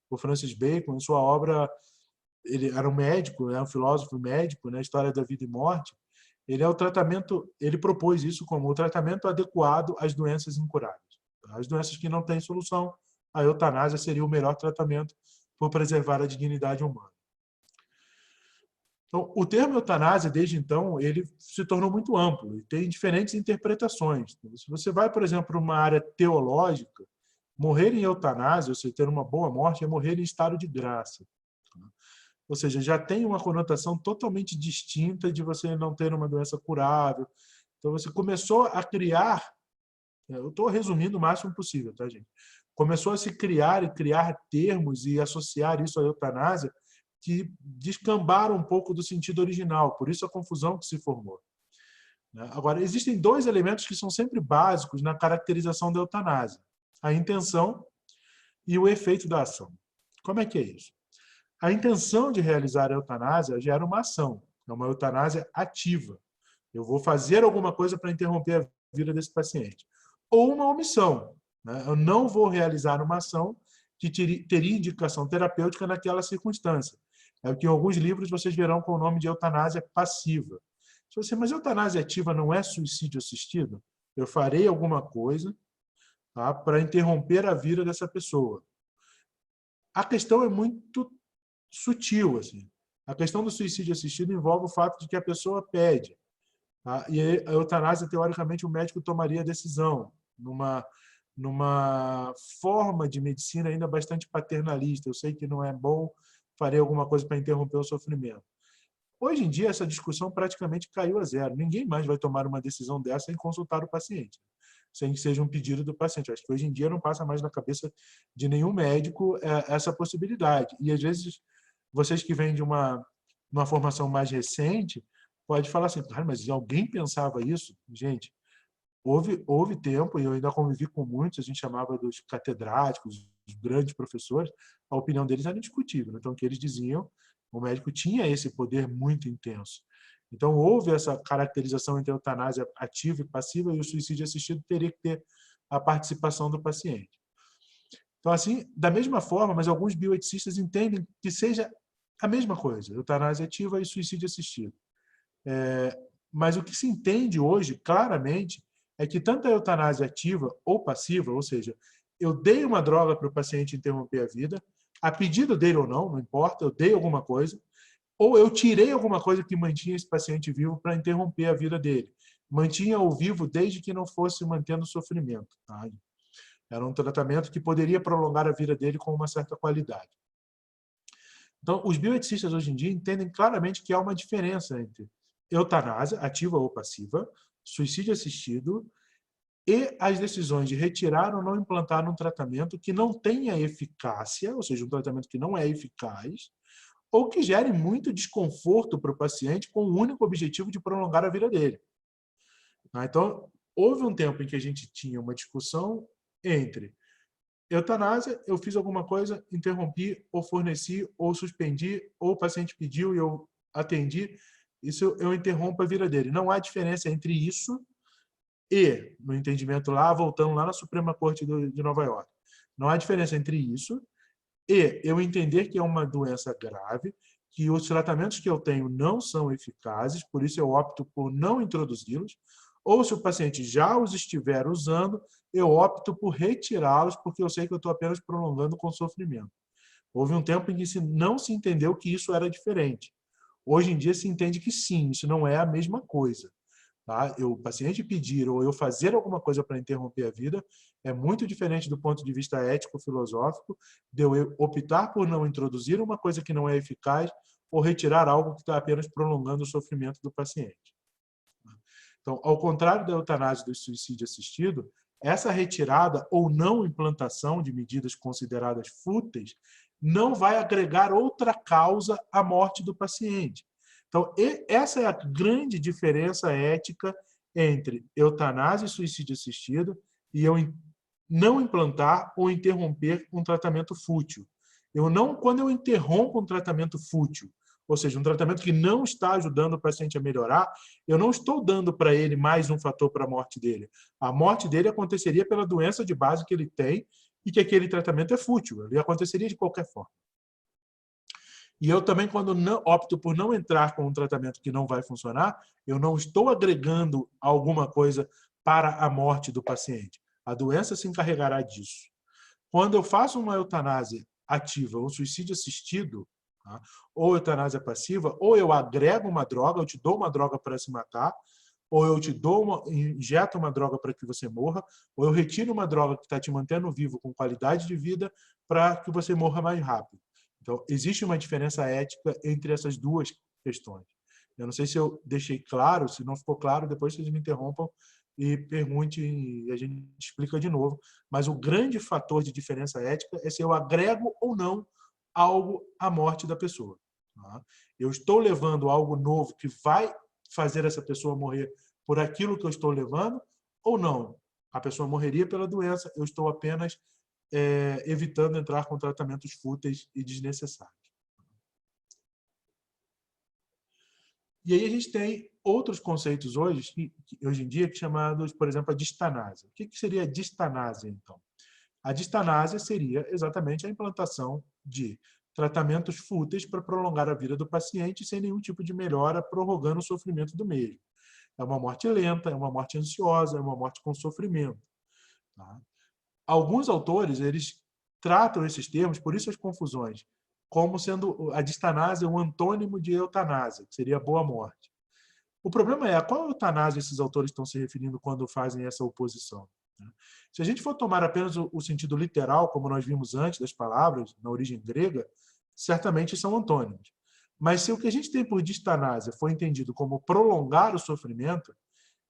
por Francis Bacon, em sua obra. Ele era um médico, um filósofo médico, na História da Vida e Morte. Ele propôs isso como o tratamento adequado às doenças incuráveis. As doenças que não têm solução, a eutanásia seria o melhor tratamento por preservar a dignidade humana. Então, o termo eutanásia, desde então, ele se tornou muito amplo e tem diferentes interpretações. Se você vai, por exemplo, para uma área teológica, morrer em eutanásia, ou seja, ter uma boa morte, é morrer em estado de graça. Ou seja, já tem uma conotação totalmente distinta de você não ter uma doença curável. Então, você começou a criar, eu estou resumindo o máximo possível, tá, gente? Começou a se criar e criar termos e associar isso à eutanásia que descambaram um pouco do sentido original, por isso a confusão que se formou. Agora, existem dois elementos que são sempre básicos na caracterização da eutanásia: a intenção e o efeito da ação. Como é que é isso? A intenção de realizar a eutanásia gera uma ação, é uma eutanásia ativa. Eu vou fazer alguma coisa para interromper a vida desse paciente. Ou uma omissão, né? Eu não vou realizar uma ação que teria indicação terapêutica naquela circunstância. É o que em alguns livros vocês verão com o nome de eutanásia passiva. Mas eutanásia ativa não é suicídio assistido? Eu farei alguma coisa, tá, para interromper a vida dessa pessoa. A questão é muito sutil, assim. A questão do suicídio assistido envolve o fato de que a pessoa pede, tá? E a eutanásia, teoricamente, o médico tomaria a decisão numa forma de medicina ainda bastante paternalista. Eu sei que não é bom, farei alguma coisa para interromper o sofrimento. Hoje em dia, essa discussão praticamente caiu a zero. Ninguém mais vai tomar uma decisão dessa sem consultar o paciente, sem que seja um pedido do paciente. Acho que hoje em dia não passa mais na cabeça de nenhum médico essa possibilidade. E, às vezes, vocês que vêm de uma formação mais recente, pode falar assim, mas alguém pensava isso? Gente, houve tempo, e eu ainda convivi com muitos, a gente chamava dos catedráticos, os grandes professores, a opinião deles era indiscutível. Então, o que eles diziam, o médico tinha esse poder muito intenso. Então, houve essa caracterização entre a eutanásia ativa e passiva, e o suicídio assistido teria que ter a participação do paciente. Então, assim, da mesma forma, mas alguns bioeticistas entendem que seja a mesma coisa, eutanásia ativa e suicídio assistido. Mas o que se entende hoje, claramente, é que tanto a eutanásia ativa ou passiva, ou seja, eu dei uma droga para o paciente interromper a vida, a pedido dele ou não, não importa, eu dei alguma coisa, ou eu tirei alguma coisa que mantinha esse paciente vivo para interromper a vida dele. Mantinha-o vivo desde que não fosse mantendo o sofrimento. Tá? Era um tratamento que poderia prolongar a vida dele com uma certa qualidade. Então, os bioeticistas hoje em dia entendem claramente que há uma diferença entre eutanásia, ativa ou passiva, suicídio assistido e as decisões de retirar ou não implantar um tratamento que não tenha eficácia, ou seja, um tratamento que não é eficaz, ou que gere muito desconforto para o paciente com o único objetivo de prolongar a vida dele. Então, houve um tempo em que a gente tinha uma discussão entre eutanásia, eu fiz alguma coisa, interrompi, ou forneci, ou suspendi, ou o paciente pediu e eu atendi, isso eu interrompo a vida dele. Não há diferença entre isso e, no entendimento lá, voltando lá na Suprema Corte de Nova York, não há diferença entre isso e eu entender que é uma doença grave, que os tratamentos que eu tenho não são eficazes, por isso eu opto por não introduzi-los, ou se o paciente já os estiver usando, eu opto por retirá-los, porque eu sei que eu estou apenas prolongando com sofrimento. Houve um tempo em que não se entendeu que isso era diferente. Hoje em dia se entende que sim, isso não é a mesma coisa. Tá? O paciente pedir ou eu fazer alguma coisa para interromper a vida é muito diferente do ponto de vista ético-filosófico de eu optar por não introduzir uma coisa que não é eficaz ou retirar algo que está apenas prolongando o sofrimento do paciente. Então, ao contrário da eutanásia e do suicídio assistido, essa retirada ou não implantação de medidas consideradas fúteis não vai agregar outra causa à morte do paciente. Então, essa é a grande diferença ética entre eutanásia e suicídio assistido e eu não implantar ou interromper um tratamento fútil. Quando eu interrompo um tratamento fútil ou seja, um tratamento que não está ajudando o paciente a melhorar, eu não estou dando para ele mais um fator para a morte dele. A morte dele aconteceria pela doença de base que ele tem e que aquele tratamento é fútil, ele aconteceria de qualquer forma. E eu também, quando opto por não entrar com um tratamento que não vai funcionar, eu não estou agregando alguma coisa para a morte do paciente. A doença se encarregará disso. Quando eu faço uma eutanásia ativa ou suicídio assistido, tá? Ou eutanásia passiva, ou eu agrego uma droga, eu te dou uma droga para se matar, ou eu te dou injeto uma droga para que você morra, ou eu retiro uma droga que está te mantendo vivo com qualidade de vida para que você morra mais rápido. Então, existe uma diferença ética entre essas duas questões. Eu não sei se eu deixei claro, se não ficou claro, depois vocês me interrompam e perguntem e a gente explica de novo. Mas o grande fator de diferença ética é se eu agrego ou não algo à morte da pessoa. Tá? Eu estou levando algo novo que vai fazer essa pessoa morrer por aquilo que eu estou levando ou não? A pessoa morreria pela doença, eu estou apenas evitando entrar com tratamentos fúteis e desnecessários. E aí a gente tem outros conceitos hoje em dia, chamados, por exemplo, a distanásia. O que seria a distanásia, então? A distanásia seria exatamente a implantação de tratamentos fúteis para prolongar a vida do paciente sem nenhum tipo de melhora, prorrogando o sofrimento do mesmo. É uma morte lenta, é uma morte ansiosa, é uma morte com sofrimento. Tá? Alguns autores, eles tratam esses termos, por isso as confusões, como sendo a distanásia um antônimo de eutanásia, que seria a boa morte. O problema é a qual eutanásia esses autores estão se referindo quando fazem essa oposição. Se a gente for tomar apenas o sentido literal, como nós vimos antes das palavras, na origem grega, certamente são antônimos. Mas se o que a gente tem por distanásia for entendido como prolongar o sofrimento,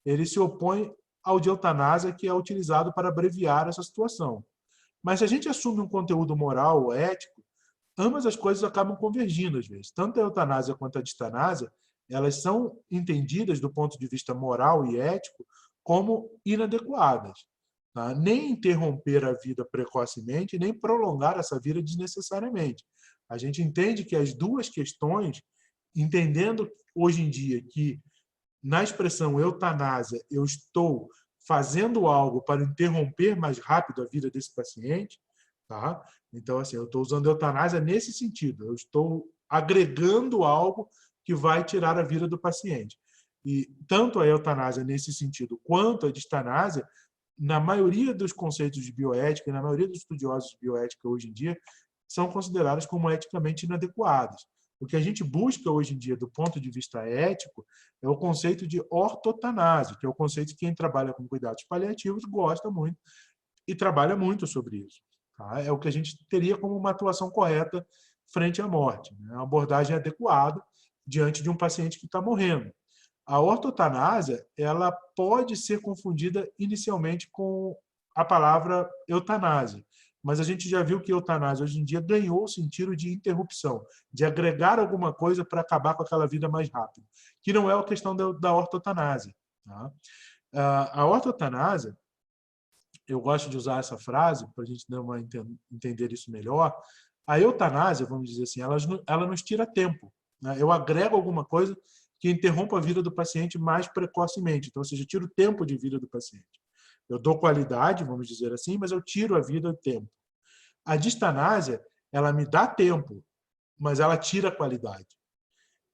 ele se opõe ao de eutanásia, que é utilizado para abreviar essa situação. Mas se a gente assume um conteúdo moral ou ético, ambas as coisas acabam convergindo às vezes. Tanto a eutanásia quanto a distanásia, elas são entendidas do ponto de vista moral e ético como inadequadas. Tá? Nem interromper a vida precocemente, nem prolongar essa vida desnecessariamente. A gente entende que as duas questões, entendendo hoje em dia que na expressão eutanásia eu estou fazendo algo para interromper mais rápido a vida desse paciente, tá? Então, assim, eu estou usando eutanásia nesse sentido, eu estou agregando algo que vai tirar a vida do paciente. E tanto a eutanásia nesse sentido quanto a distanásia, na maioria dos conceitos de bioética e na maioria dos estudiosos de bioética hoje em dia, são consideradas como eticamente inadequadas. O que a gente busca hoje em dia, do ponto de vista ético, é o conceito de ortotanásia, que é o conceito que quem trabalha com cuidados paliativos gosta muito e trabalha muito sobre isso. Tá? É o que a gente teria como uma atuação correta frente à morte, né? Uma abordagem adequada diante de um paciente que está morrendo. A ortotanásia, ela pode ser confundida inicialmente com a palavra eutanásia, mas a gente já viu que eutanásia hoje em dia ganhou o sentido de interrupção, de agregar alguma coisa para acabar com aquela vida mais rápido, que não é a questão da ortotanásia. Tá? A ortotanásia, eu gosto de usar essa frase para a gente entender isso melhor. A eutanásia, vamos dizer assim, ela nos tira tempo. Né? Eu agrego alguma coisa que interrompa a vida do paciente mais precocemente. Então, ou seja, eu tiro o tempo de vida do paciente. Eu dou qualidade, vamos dizer assim, mas eu tiro a vida do tempo. A distanásia, ela me dá tempo, mas ela tira a qualidade.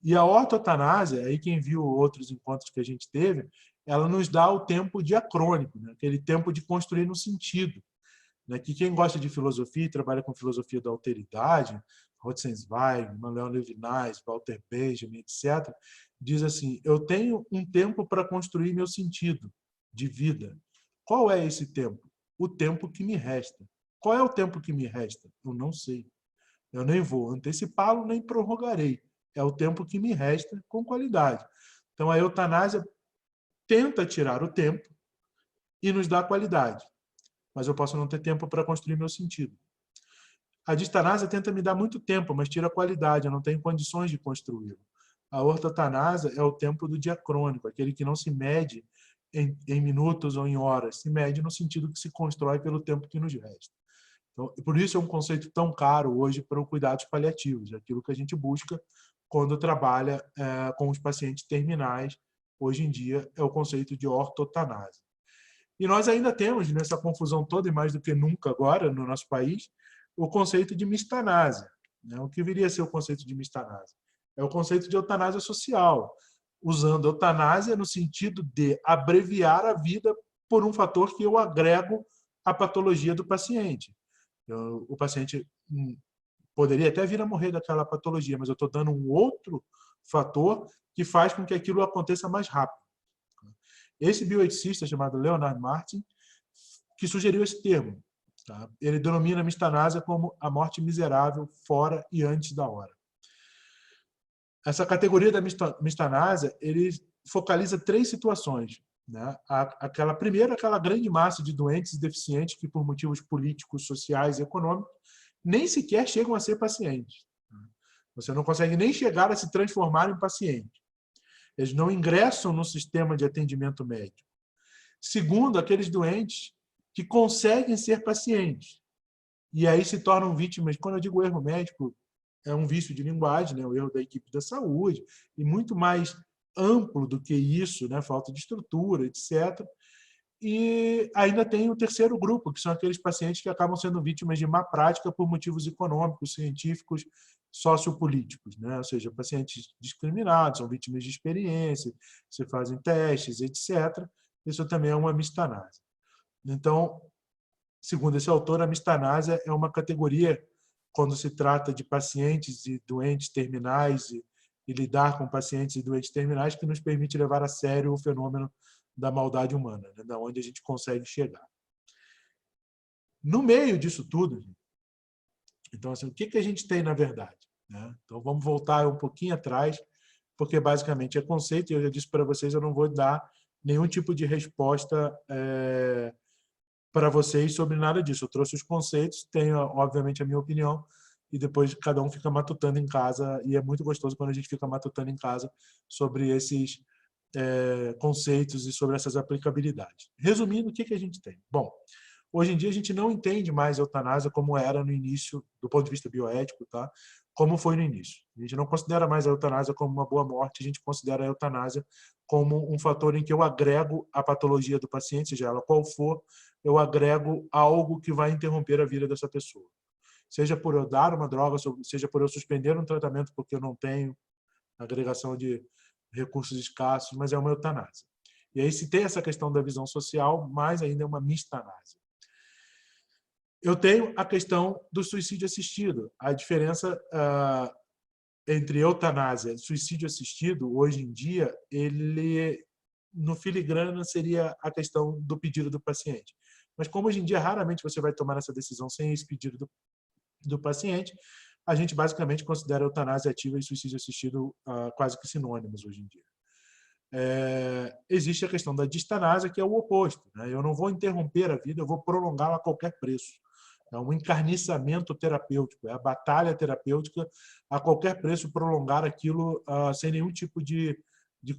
E a ortotanásia, aí quem viu outros encontros que a gente teve, ela nos dá o tempo diacrônico, né? Aquele tempo de construir no sentido. Né? Que quem gosta de filosofia e trabalha com filosofia da alteridade, Rosenzweig, Manuel Levinas, Walter Benjamin, etc., diz assim, eu tenho um tempo para construir meu sentido de vida. Qual é esse tempo? O tempo que me resta. Qual é o tempo que me resta? Eu não sei. Eu nem vou antecipá-lo, nem prorrogarei. É o tempo que me resta com qualidade. Então, a eutanásia tenta tirar o tempo e nos dá qualidade. Mas eu posso não ter tempo para construir meu sentido. A distanásia tenta me dar muito tempo, mas tira a qualidade, eu não tenho condições de construí-lo. A ortotanásia é o tempo do diacrônico, aquele que não se mede em minutos ou em horas, se mede no sentido que se constrói pelo tempo que nos resta. Então, por isso é um conceito tão caro hoje para os cuidados paliativos, é aquilo que a gente busca quando trabalha com os pacientes terminais. Hoje em dia é o conceito de ortotanásia. E nós ainda temos, nessa confusão toda, e mais do que nunca agora no nosso país, o conceito de mistanásia. O que viria a ser o conceito de mistanásia? É o conceito de eutanásia social, usando eutanásia no sentido de abreviar a vida por um fator que eu agrego à patologia do paciente. O paciente poderia até vir a morrer daquela patologia, mas eu estou dando um outro fator que faz com que aquilo aconteça mais rápido. Esse bioeticista chamado Leonard Martin, que sugeriu esse termo, tá? Ele denomina a mistanásia como a morte miserável fora e antes da hora. Essa categoria da mistanásia, ele focaliza 3 situações, né? Aquela grande massa de doentes e deficientes que, por motivos políticos, sociais e econômicos, nem sequer chegam a ser pacientes. Você não consegue nem chegar a se transformar em paciente. Eles não ingressam no sistema de atendimento médico. Segundo, aqueles doentes que conseguem ser pacientes. E aí se tornam vítimas. Quando eu digo erro médico, é um vício de linguagem, né? O erro da equipe da saúde, e muito mais amplo do que isso, né? Falta de estrutura, etc. E ainda tem o terceiro grupo, que são aqueles pacientes que acabam sendo vítimas de má prática por motivos econômicos, científicos, sociopolíticos, né? Ou seja, pacientes discriminados, são vítimas de experiência, se fazem testes, etc. Isso também é uma mistanásia. Então, segundo esse autor, a mistanásia é uma categoria quando se trata de pacientes e doentes terminais e lidar com pacientes e doentes terminais, que nos permite levar a sério o fenômeno da maldade humana, né? Da onde a gente consegue chegar. No meio disso tudo, então, assim, o que a gente tem na verdade? Né? Então, vamos voltar um pouquinho atrás, porque basicamente é conceito, e eu já disse para vocês, eu não vou dar nenhum tipo de resposta para vocês sobre nada disso. Eu trouxe os conceitos, tenho, obviamente, a minha opinião, e depois cada um fica matutando em casa, e é muito gostoso quando a gente fica matutando em casa sobre esses conceitos e sobre essas aplicabilidades. Resumindo, o que a gente tem? Bom, hoje em dia a gente não entende mais a eutanásia como era no início, do ponto de vista bioético, tá? Como foi no início. A gente não considera mais a eutanásia como uma boa morte, a gente considera a eutanásia como um fator em que eu agrego a patologia do paciente, seja ela qual for, eu agrego algo que vai interromper a vida dessa pessoa. Seja por eu dar uma droga, seja por eu suspender um tratamento porque eu não tenho agregação de recursos escassos, mas é uma eutanásia. E aí, se tem essa questão da visão social, mais ainda é uma mistanásia. Eu tenho a questão do suicídio assistido. A diferença entre eutanásia e suicídio assistido, hoje em dia, ele, no filigrana, seria a questão do pedido do paciente. Mas como hoje em dia, raramente você vai tomar essa decisão sem esse pedido do paciente, a gente basicamente considera eutanásia ativa e suicídio assistido quase que sinônimos hoje em dia. Existe a questão da distanásia, que é o oposto, né? Eu não vou interromper a vida, eu vou prolongá-la a qualquer preço. É um encarniçamento terapêutico, é a batalha terapêutica a qualquer preço, prolongar aquilo sem nenhum tipo de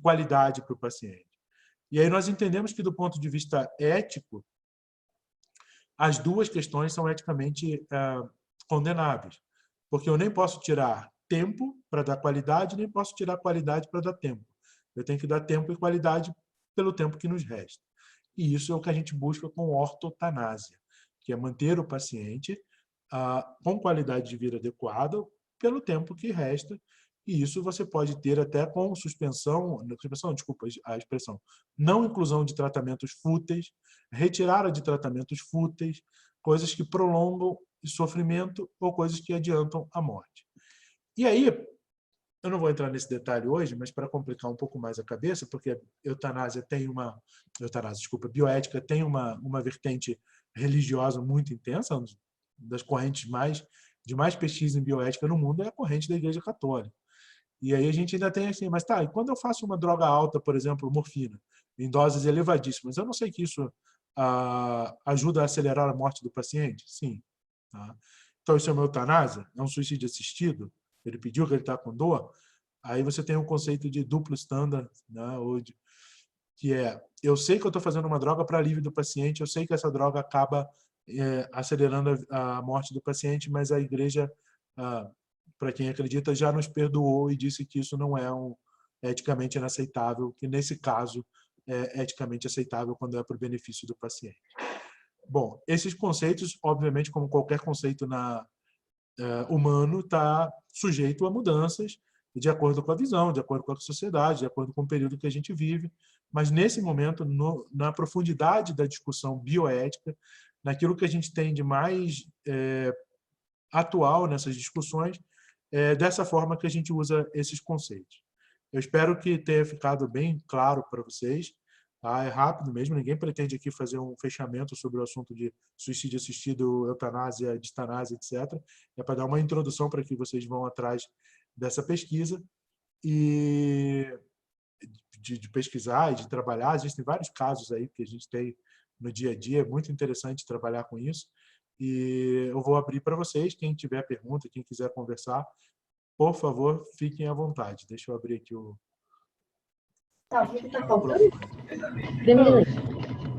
qualidade para o paciente. E aí nós entendemos que, do ponto de vista ético, as duas questões são eticamente condenáveis, porque eu nem posso tirar tempo para dar qualidade, nem posso tirar qualidade para dar tempo. Eu tenho que dar tempo e qualidade pelo tempo que nos resta. E isso é o que a gente busca com ortotanásia, que é manter o paciente com qualidade de vida adequada pelo tempo que resta. E isso você pode ter até com não inclusão de tratamentos fúteis, retirada de tratamentos fúteis, coisas que prolongam o sofrimento ou coisas que adiantam a morte. E aí, eu não vou entrar nesse detalhe hoje, mas para complicar um pouco mais a cabeça, porque a eutanásia tem bioética tem uma vertente religiosa muito intensa, uma das correntes de mais pesquisa em bioética no mundo é a corrente da Igreja Católica. E aí a gente ainda tem assim, mas tá, e quando eu faço uma droga alta, por exemplo, morfina, em doses elevadíssimas, eu não sei que isso ajuda a acelerar a morte do paciente? Sim. Tá? Então isso é uma eutanásia? É um suicídio assistido? Ele pediu que ele está com dor? Aí você tem um conceito de duplo standard, né? Que é, eu sei que eu estou fazendo uma droga para alívio do paciente, eu sei que essa droga acaba acelerando a morte do paciente, mas a igreja para quem acredita, já nos perdoou e disse que isso não é eticamente inaceitável, que nesse caso é eticamente aceitável quando é para o benefício do paciente. Bom, esses conceitos, obviamente, como qualquer conceito humano, está sujeito a mudanças de acordo com a visão, de acordo com a sociedade, de acordo com o período que a gente vive. Mas, nesse momento, na profundidade da discussão bioética, naquilo que a gente tem de mais atual nessas discussões, é dessa forma que a gente usa esses conceitos. Eu espero que tenha ficado bem claro para vocês. Tá? É rápido mesmo, ninguém pretende aqui fazer um fechamento sobre o assunto de suicídio assistido, eutanásia, distanásia, etc. É para dar uma introdução para que vocês vão atrás dessa pesquisa e de pesquisar e de trabalhar. Existem vários casos aí que a gente tem no dia a dia, é muito interessante trabalhar com isso. E eu vou abrir para vocês, quem tiver pergunta, quem quiser conversar, por favor, fiquem à vontade. Deixa eu abrir aqui o... Tá, o que está faltando? Creme de leite.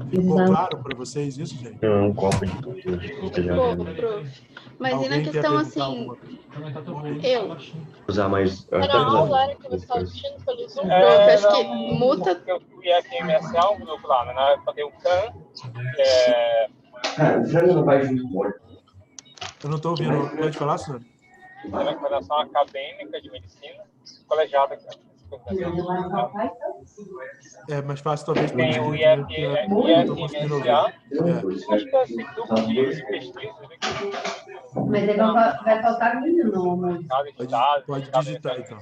Ficou claro para vocês isso, gente? Um copo de Pô, prof. Mas e na Alguém quer questão, perguntar assim, alguma- eu, usar mais. Era a aula era que você estava assistindo pelo Zoom? prof, acho que muta... Porque o IFMS é um grupo lá, né? Na época tem o CAN, O frango não vai junto com Eu não estou ouvindo. Pode falar, Sônia? a recomendação acadêmica de medicina, colegiada. É mais fácil, talvez, para Tem o eu não estou conseguindo ouvir. Acho que é assim, duplo de pesquisa, Mas ele vai faltar milho no almoço. Pode digitar, então.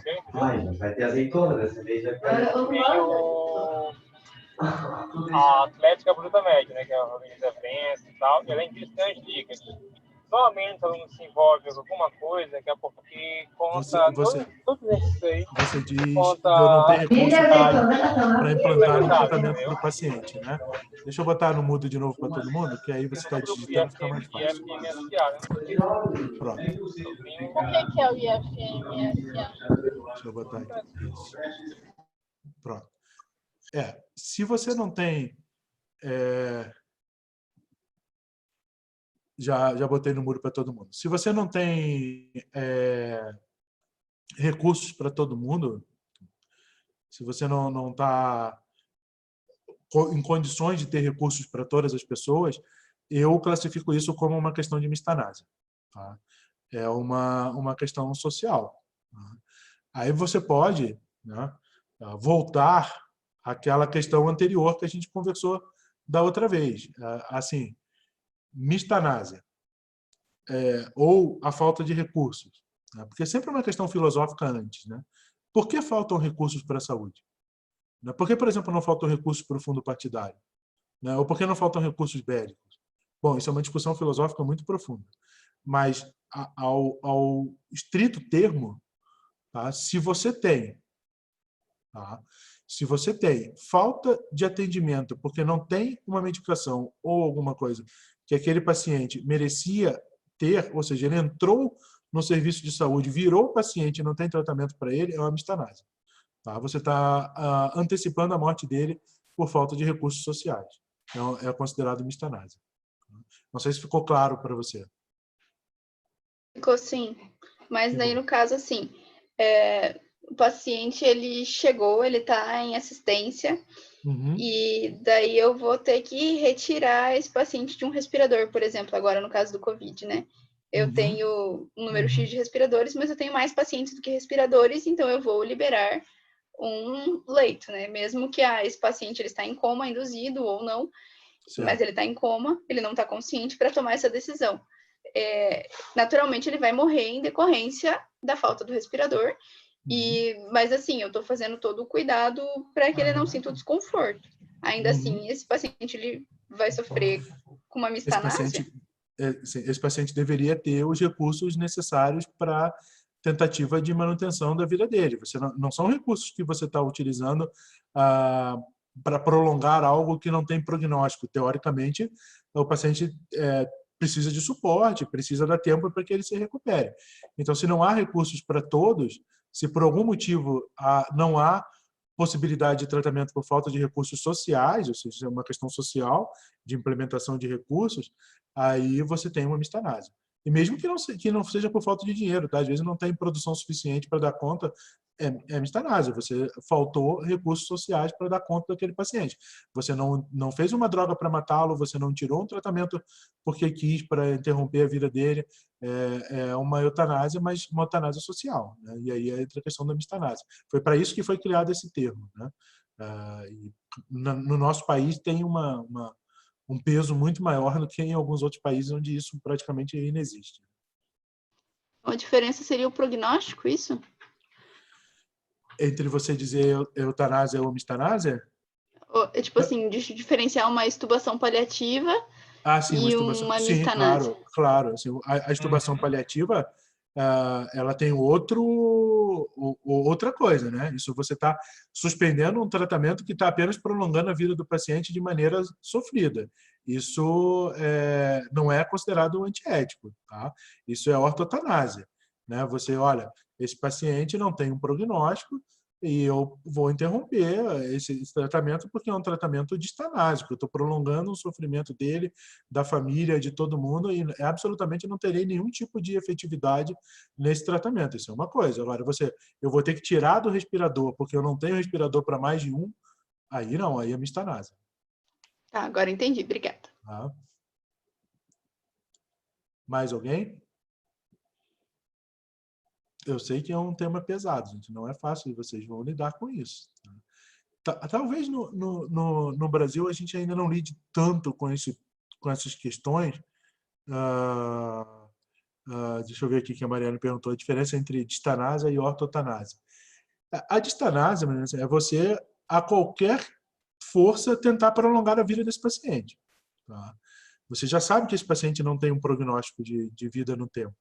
Vai ter azeitona dessa vez. Tem a Atlética Bruta Média, né, que organiza eventos e tal, e além disso tem as dicas. Normalmente o aluno se envolve em alguma coisa que é porque conta tudo isso aí. Você diz Conta... que eu não tenho recurso Ele para implantar um tratamento para o paciente, né? Deixa eu botar no mudo de novo para todo mundo, que aí você está digitando, fica mais fácil. Pronto. O que é o IFMSA? Deixa eu botar aqui. Isso. Pronto. Se você não tem... Já botei no muro para todo mundo. Se você não tem recursos para todo mundo, se você não está em condições de ter recursos para todas as pessoas, eu classifico isso como uma questão de mistanásia. Tá? É uma questão social. Tá? Aí você pode, né, voltar àquela questão anterior que a gente conversou da outra vez. Assim, mistanásia ou a falta de recursos, né? Porque sempre é uma questão filosófica antes, né? Por que faltam recursos para a saúde? Por que, por exemplo, não faltam recursos para o fundo partidário? Né? Ou por que não faltam recursos bélicos? Bom, isso é uma discussão filosófica muito profunda, mas ao estrito termo, tá? Se você tem falta de atendimento porque não tem uma medicação ou alguma coisa que aquele paciente merecia ter, ou seja, ele entrou no serviço de saúde, virou paciente e não tem tratamento para ele, é uma mistanásia. Tá? Você está antecipando a morte dele por falta de recursos sociais. Então, é considerado mistanásia. Não sei se ficou claro para você. Ficou sim. Mas daí, no caso, assim, o paciente, ele chegou, ele está em assistência, e daí eu vou ter que retirar esse paciente de um respirador, por exemplo, agora no caso do Covid, né? Eu tenho um número X de respiradores, mas eu tenho mais pacientes do que respiradores, então eu vou liberar um leito, né? Mesmo que esse paciente ele está em coma induzido ou não, certo, mas ele está em coma, ele não está consciente para tomar essa decisão. Naturalmente, ele vai morrer em decorrência da falta do respirador, mas assim, eu estou fazendo todo o cuidado para que ele não sinta o desconforto. Ainda assim, esse paciente ele vai sofrer com uma mistanásia. Esse paciente deveria ter os recursos necessários para tentativa de manutenção da vida dele. Não são recursos que você está utilizando para prolongar algo que não tem prognóstico. Teoricamente, o paciente precisa de suporte, precisa dar tempo para que ele se recupere. Então, se não há recursos para todos, se por algum motivo não há possibilidade de tratamento por falta de recursos sociais, ou seja, é uma questão social de implementação de recursos, aí você tem uma mistanásia. E mesmo que não seja por falta de dinheiro, tá? Às vezes não tem produção suficiente para dar conta, é estanásia. Você faltou recursos sociais para dar conta daquele paciente. Você não fez uma droga para matá-lo, você não tirou um tratamento porque quis para interromper a vida dele. É uma eutanásia, mas uma eutanásia social, né? E aí entra a questão da mistanásia. Foi para isso que foi criado esse termo, né? E no nosso país tem um peso muito maior do que em alguns outros países onde isso praticamente inexiste. A diferença seria o prognóstico, isso? Entre você dizer eutanásia ou mistanásia? Tipo assim, diferenciar uma extubação paliativa Sim, e uma uma sim, mistanásia. claro. Assim, a extubação paliativa, ela tem outra coisa, né? Isso você está suspendendo um tratamento que está apenas prolongando a vida do paciente de maneira sofrida. Isso não é considerado antiético, tá? Isso é ortotanásia, né? Você, olha, esse paciente não tem um prognóstico e eu vou interromper esse tratamento porque é um tratamento distanásico. Eu estou prolongando o sofrimento dele, da família, de todo mundo, e absolutamente não terei nenhum tipo de efetividade nesse tratamento. Isso é uma coisa. Agora, eu vou ter que tirar do respirador porque eu não tenho respirador para mais de um, aí não, aí é mistanásia. Tá, agora entendi. Obrigada. Tá? Mais alguém? Eu sei que é um tema pesado, gente. Não é fácil e vocês vão lidar com isso. Talvez no Brasil a gente ainda não lide tanto com essas questões. Deixa eu ver aqui que a Mariana perguntou a diferença entre distanásia e ortotanásia. A distanásia é você, a qualquer força, tentar prolongar a vida desse paciente. Tá? Você já sabe que esse paciente não tem um prognóstico de vida no tempo.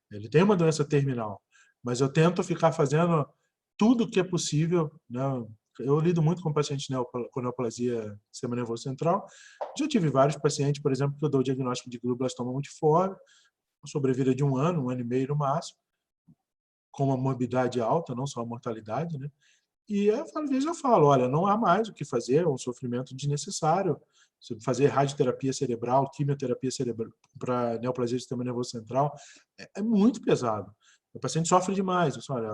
Ele tem uma doença terminal. Mas eu tento ficar fazendo tudo o que é possível, né? Eu lido muito com pacientes com neoplasia do sistema nervoso central. Já tive vários pacientes, por exemplo, que eu dou o diagnóstico de glioblastoma multiforme, sobrevida de 1 ano, 1 ano e meio no máximo, com uma morbidade alta, não só a mortalidade, né? E às vezes eu falo, olha, não há mais o que fazer, é um sofrimento desnecessário. Fazer radioterapia cerebral, quimioterapia cerebral para neoplasia do sistema nervoso central é muito pesado. O paciente sofre demais. Olha,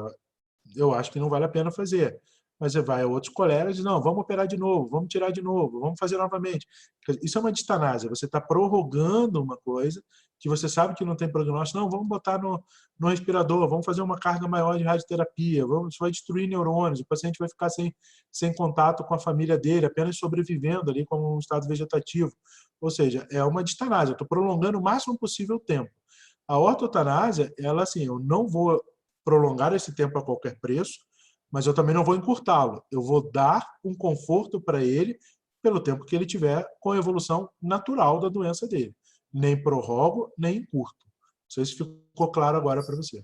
eu acho que não vale a pena fazer. Mas você vai a outros colegas e diz, não, vamos operar de novo, vamos tirar de novo, vamos fazer novamente. Isso é uma distanásia. Você está prorrogando uma coisa que você sabe que não tem prognóstico. Não, vamos botar no respirador, vamos fazer uma carga maior de radioterapia, isso vai destruir neurônios, o paciente vai ficar sem contato com a família dele, apenas sobrevivendo ali como um estado vegetativo. Ou seja, é uma distanásia. Eu estou prolongando o máximo possível o tempo. A ortotanásia, ela assim, eu não vou prolongar esse tempo a qualquer preço, mas eu também não vou encurtá-lo. Eu vou dar um conforto para ele pelo tempo que ele tiver com a evolução natural da doença dele. Nem prorrogo, nem encurto. Não sei se ficou claro agora para você.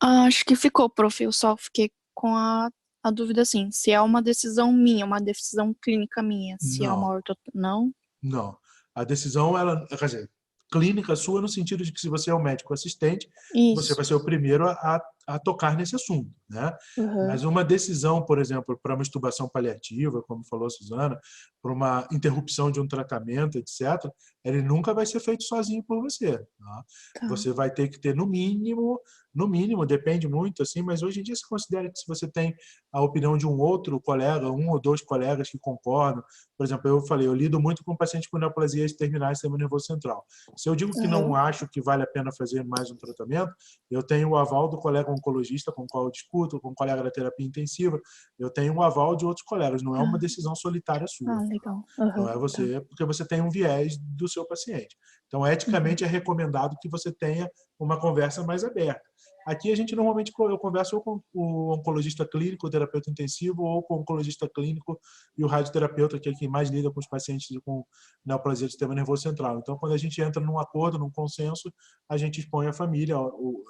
Acho que ficou, prof. Eu só fiquei com a dúvida assim, se é uma decisão minha, uma decisão clínica minha, se não. É uma Não? Não. A decisão, quer dizer, clínica sua no sentido de que se você é um médico assistente, Isso. você vai ser o primeiro a tocar nesse assunto, né? Uhum. Mas uma decisão, por exemplo, para uma extubação paliativa, como falou a Suzana, para uma interrupção de um tratamento, etc., ele nunca vai ser feito sozinho por você. Tá? Tá. Você vai ter que ter no mínimo, depende muito, assim, mas hoje em dia se considera que se você tem a opinião de um outro colega, 1 ou 2 colegas que concordam, por exemplo, eu lido muito com pacientes com neoplasias terminais do sistema nervoso central. Se eu digo que não acho que vale a pena fazer mais um tratamento, eu tenho o aval do colega oncologista com o qual eu discuto, com o colega da terapia intensiva, eu tenho o aval de outros colegas, não é uma decisão solitária sua. Legal. Não é você, porque você tem um viés do seu paciente. Então, eticamente, é recomendado que você tenha uma conversa mais aberta. Aqui, a gente normalmente, eu converso ou com o oncologista clínico, o terapeuta intensivo, ou com o oncologista clínico e o radioterapeuta, que é quem mais lida com os pacientes com neoplasia do sistema nervoso central. Então, quando a gente entra num acordo, num consenso, a gente expõe a família.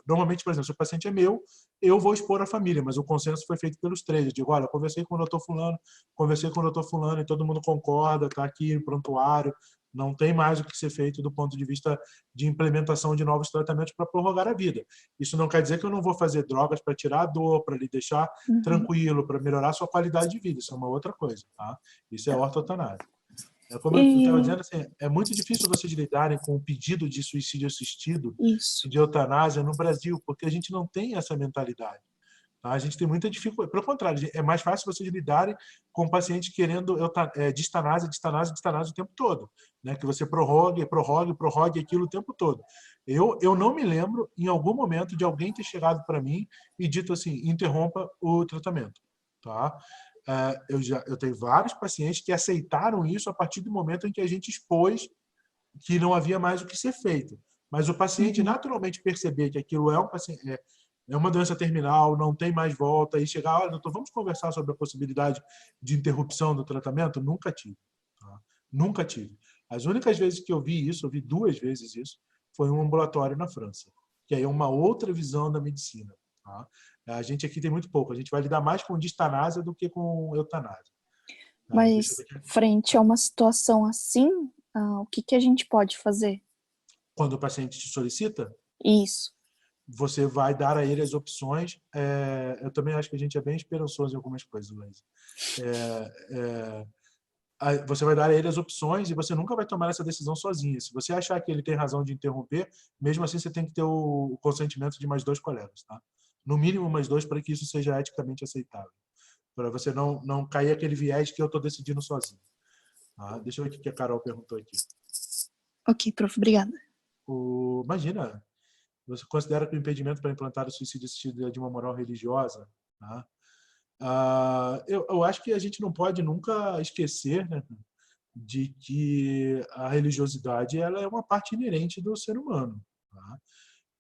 Normalmente, por exemplo, se o paciente é meu, eu vou expor a família, mas o consenso foi feito pelos 3. Eu digo, olha, conversei com o doutor fulano, e todo mundo concorda, está aqui no prontuário, não tem mais o que ser feito do ponto de vista de implementação de novos tratamentos para prorrogar a vida. Isso não quer dizer que eu não vou fazer drogas para tirar a dor, para lhe deixar tranquilo, para melhorar a sua qualidade de vida. Isso é uma outra coisa. Tá? Isso é ortotanásia. Como eu estava dizendo, assim, é muito difícil vocês lidarem com o pedido de suicídio assistido, de eutanásia no Brasil, porque a gente não tem essa mentalidade. Tá? A gente tem muita dificuldade. Pelo contrário, é mais fácil vocês lidarem com pacientes querendo distanase o tempo todo, né? Que você prorrogue aquilo o tempo todo. Eu não me lembro, em algum momento, de alguém ter chegado para mim e dito assim, interrompa o tratamento. Tá? Eu tenho vários pacientes que aceitaram isso a partir do momento em que a gente expôs que não havia mais o que ser feito. Mas o paciente naturalmente perceber que aquilo é um paciente, é uma doença terminal, não tem mais volta, e chegar, olha, doutor, vamos conversar sobre a possibilidade de interrupção do tratamento? Nunca tive. Tá? Nunca tive. As únicas vezes que eu vi isso, eu vi 2 vezes isso, foi em um ambulatório na França, que aí é uma outra visão da medicina. Tá? A gente aqui tem muito pouco, a gente vai lidar mais com distanásia do que com eutanásia. Tá? Mas, frente a uma situação assim, o que a gente pode fazer? Quando o paciente te solicita? Isso. Você vai dar a ele as opções. Eu também acho que a gente é bem esperançoso em algumas coisas, Luiz. Você vai dar a ele as opções e você nunca vai tomar essa decisão sozinho. Se você achar que ele tem razão de interromper, mesmo assim você tem que ter o consentimento de mais 2 colegas. Tá? No mínimo mais 2 para que isso seja eticamente aceitável. Para você não cair aquele viés que eu estou decidindo sozinho. Tá? Deixa eu ver o que a Carol perguntou aqui. Ok, prof, obrigada. Imagina, você considera que o impedimento para implantar o suicídio assistido é de uma moral religiosa? Tá? Eu acho que a gente não pode nunca esquecer, né, de que a religiosidade ela é uma parte inerente do ser humano. Tá?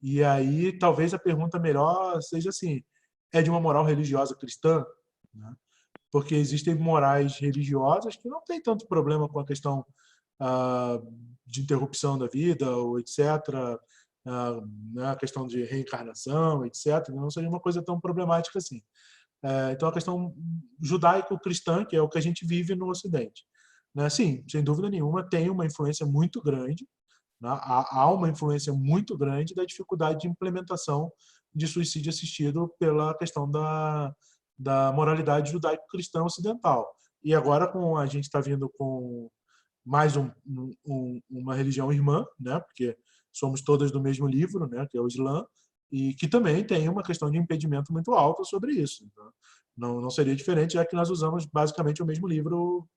E aí, talvez a pergunta melhor seja assim, é de uma moral religiosa cristã? Né? Porque existem morais religiosas que não têm tanto problema com a questão de interrupção da vida, ou etc., a questão de reencarnação, etc., não seria uma coisa tão problemática assim. Então, a questão judaico-cristã, que é o que a gente vive no Ocidente. Né? Sim, sem dúvida nenhuma, tem uma influência muito grande, né? Há uma influência muito grande da dificuldade de implementação de suicídio assistido pela questão da moralidade judaico-cristã ocidental. E agora, a gente está vindo com mais uma religião irmã, né? Porque somos todas do mesmo livro, né? Que é o Islã, e que também tem uma questão de impedimento muito alta sobre isso. Né? Não seria diferente, já que nós usamos basicamente o mesmo livro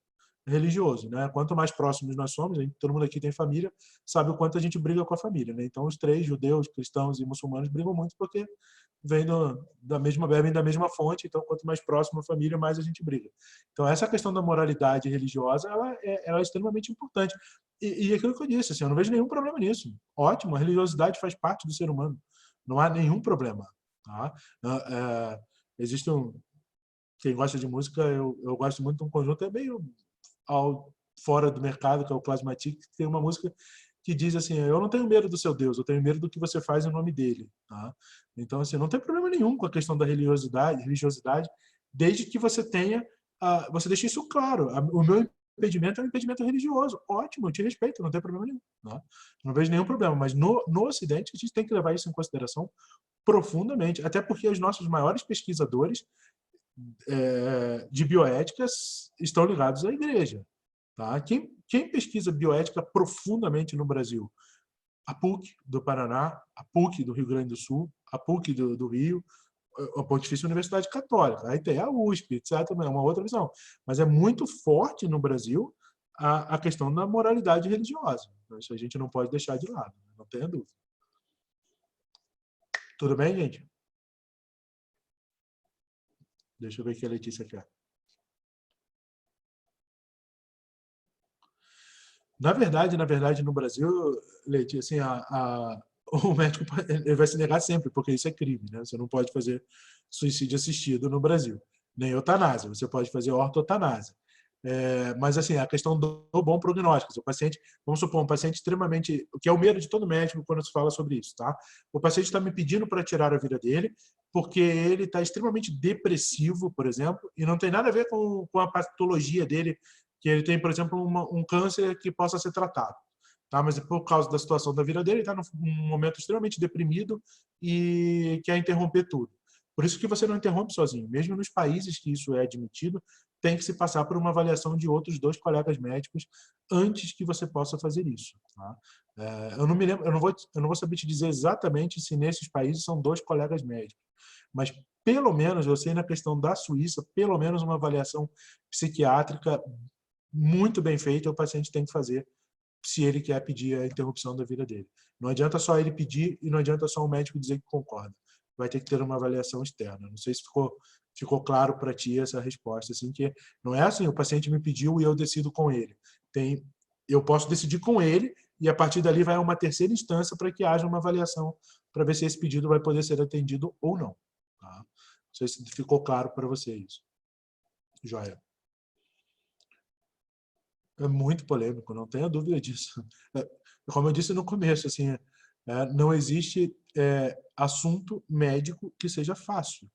religioso. Né? Quanto mais próximos nós somos, todo mundo aqui tem família, sabe o quanto a gente briga com a família. Né? Então, os 3, judeus, cristãos e muçulmanos, brigam muito porque bebem da mesma fonte, então quanto mais próximo a família, mais a gente briga. Então, essa questão da moralidade religiosa, ela é extremamente importante. E aquilo que eu disse, assim, eu não vejo nenhum problema nisso. Ótimo, a religiosidade faz parte do ser humano. Não há nenhum problema. Tá? Existe quem gosta de música, eu gosto muito de um conjunto, é meio fora do mercado, que é o Plasmatic, que tem uma música que diz assim, eu não tenho medo do seu Deus, eu tenho medo do que você faz em nome dele. Tá? Então, assim, não tem problema nenhum com a questão da religiosidade, desde que você você deixe isso claro. O meu impedimento é um impedimento religioso. Ótimo, eu te respeito, não tem problema nenhum. Tá? Não vejo nenhum problema, mas no Ocidente a gente tem que levar isso em consideração profundamente, até porque os nossos maiores pesquisadores de bioéticas estão ligados à igreja. Tá? Quem pesquisa bioética profundamente no Brasil? A PUC do Paraná, a PUC do Rio Grande do Sul, a PUC do Rio, a Pontifícia Universidade Católica, aí tem a USP, etc., é uma outra visão. Mas é muito forte no Brasil a questão da moralidade religiosa. Isso a gente não pode deixar de lado, não tenha dúvida. Tudo bem, gente? Deixa eu ver o que a Letícia quer. Na verdade, no Brasil, Letícia, assim, o médico ele vai se negar sempre, porque isso é crime, né? Você não pode fazer suicídio assistido no Brasil, nem eutanásia. Você pode fazer ortotanásia. Mas, assim, a questão do bom prognóstico. O paciente, vamos supor, um paciente extremamente... O que é o medo de todo médico quando se fala sobre isso, tá? O paciente está me pedindo para tirar a vida dele porque ele está extremamente depressivo, por exemplo, e não tem nada a ver com a patologia dele, que ele tem, por exemplo, um câncer que possa ser tratado. Tá? Mas por causa da situação da vida dele, ele está num momento extremamente deprimido e quer interromper tudo. Por isso que você não interrompe sozinho. Mesmo nos países que isso é admitido, tem que se passar por uma avaliação de outros 2 colegas médicos antes que você possa fazer isso. Tá? Eu não me lembro, eu não vou saber te dizer exatamente se nesses países são 2 colegas médicos, mas pelo menos, eu sei na questão da Suíça, pelo menos uma avaliação psiquiátrica muito bem feita o paciente tem que fazer se ele quer pedir a interrupção da vida dele. Não adianta só ele pedir e não adianta só o médico dizer que concorda. Vai ter que ter uma avaliação externa. Não sei se ficou claro para ti essa resposta, assim, que não é assim, o paciente me pediu e eu decido com ele. Eu posso decidir com ele e a partir dali vai uma terceira instância para que haja uma avaliação para ver se esse pedido vai poder ser atendido ou não. Tá? Não sei se ficou claro para você isso. Joia. É muito polêmico, não tenha dúvida disso. Como eu disse no começo, assim, não existe assunto médico que seja fácil,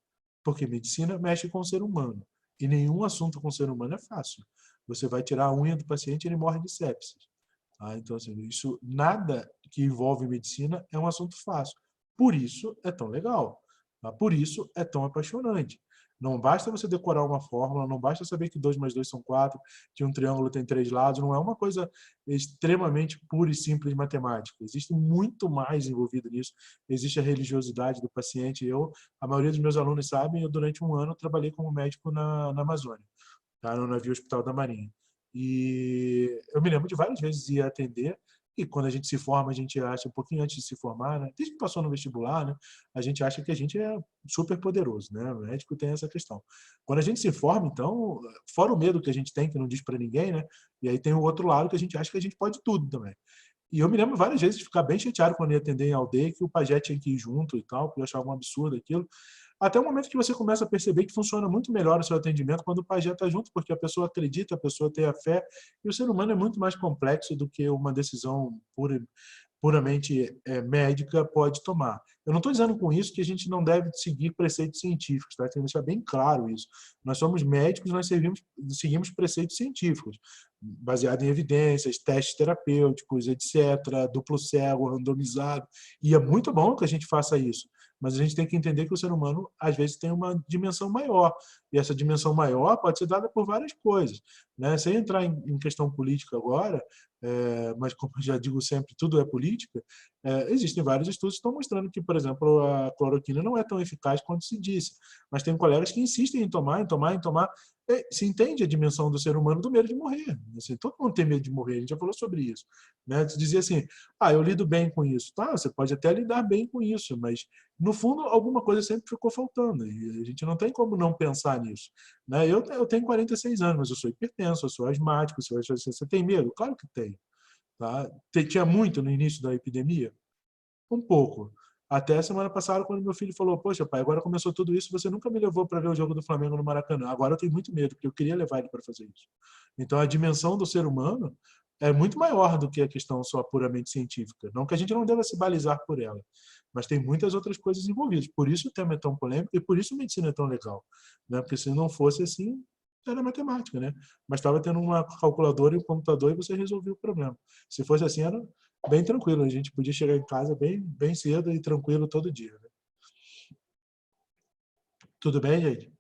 porque medicina mexe com o ser humano, e nenhum assunto com o ser humano é fácil. Você vai tirar a unha do paciente e ele morre de sepsis. Tá? Então, assim, nada que envolve medicina é um assunto fácil. Por isso é tão legal. Tá? Por isso é tão apaixonante. Não basta você decorar uma fórmula, não basta saber que 2 mais 2 são 4, que um triângulo tem 3 lados, não é uma coisa extremamente pura e simples matemática. Existe muito mais envolvido nisso. Existe a religiosidade do paciente. A maioria dos meus alunos sabem, eu durante um ano trabalhei como médico na Amazônia, tá? No navio Hospital da Marinha. E eu me lembro de várias vezes ir atender. E quando a gente se forma, a gente acha, um pouquinho antes de se formar, né? Desde que passou no vestibular, né? A gente acha que a gente é super poderoso, né? O médico tem essa questão. Quando a gente se forma, então, fora o medo que a gente tem, que não diz para ninguém, né? E aí tem o outro lado que a gente acha que a gente pode tudo também. E eu me lembro várias vezes de ficar bem chateado quando ia atender em aldeia, que o pajé tinha que ir junto e tal, porque eu achava um absurdo aquilo. Até o momento que você começa a perceber que funciona muito melhor o seu atendimento quando o pajé está junto, porque a pessoa acredita, a pessoa tem a fé, e o ser humano é muito mais complexo do que uma decisão puramente médica pode tomar. Eu não estou dizendo com isso que a gente não deve seguir preceitos científicos, tá? Tem que deixar bem claro isso. Nós somos médicos, nós seguimos preceitos científicos, baseados em evidências, testes terapêuticos, etc., duplo cego, randomizado, e é muito bom que a gente faça isso. Mas a gente tem que entender que o ser humano, às vezes, tem uma dimensão maior. E essa dimensão maior pode ser dada por várias coisas, né? Sem entrar em questão política agora, mas como eu já digo sempre, tudo é política, existem vários estudos que estão mostrando que, por exemplo, a cloroquina não é tão eficaz quanto se disse. Mas tem colegas que insistem em tomar. Se entende a dimensão do ser humano do medo de morrer. Assim, todo mundo tem medo de morrer, a gente já falou sobre isso. Né? Você dizia assim, eu lido bem com isso. Tá, você pode até lidar bem com isso, mas, no fundo, alguma coisa sempre ficou faltando. E a gente não tem como não pensar nisso. Né? Eu tenho 46 anos, mas eu sou hipertenso, eu sou asmático. Você tem medo? Claro que tem. Tá? Tinha muito no início da epidemia? Um pouco. Até a semana passada, quando meu filho falou, poxa, pai, agora começou tudo isso, você nunca me levou para ver o jogo do Flamengo no Maracanã. Agora eu tenho muito medo, porque eu queria levar ele para fazer isso. Então, a dimensão do ser humano é muito maior do que a questão só puramente científica. Não que a gente não deva se balizar por ela, mas tem muitas outras coisas envolvidas. Por isso o tema é tão polêmico e por isso a medicina é tão legal. Né? Porque se não fosse assim, era matemática, né? Mas estava tendo uma calculadora e um computador e você resolvia o problema. Se fosse assim, era bem tranquilo. A gente podia chegar em casa bem cedo e tranquilo todo dia. Né? Tudo bem, gente?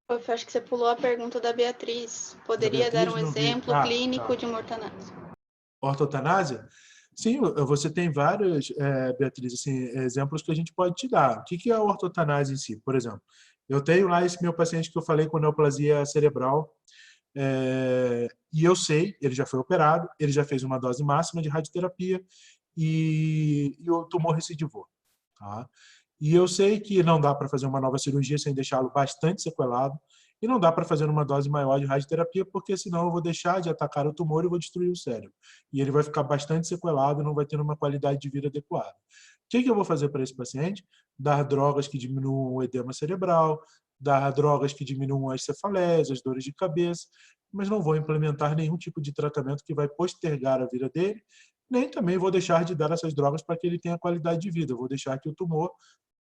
Eu acho que você pulou a pergunta da Beatriz. Poderia dar um exemplo clínico de uma ortotanásia? Ortotanásia? Sim, você tem vários, Beatriz, assim, exemplos que a gente pode te dar. O que é a ortotanásia em si? Por exemplo, eu tenho lá esse meu paciente que eu falei com neoplasia cerebral, e eu sei, ele já foi operado, ele já fez uma dose máxima de radioterapia e o tumor recidivou. Tá? E eu sei que não dá para fazer uma nova cirurgia sem deixá-lo bastante sequelado e não dá para fazer uma dose maior de radioterapia porque senão eu vou deixar de atacar o tumor e vou destruir o cérebro. E ele vai ficar bastante sequelado e não vai ter uma qualidade de vida adequada. O que eu vou fazer para esse paciente? Dar drogas que diminuam o edema cerebral, dar drogas que diminuam as cefaleias, as dores de cabeça, mas não vou implementar nenhum tipo de tratamento que vai postergar a vida dele, nem também vou deixar de dar essas drogas para que ele tenha qualidade de vida. Eu vou deixar que o tumor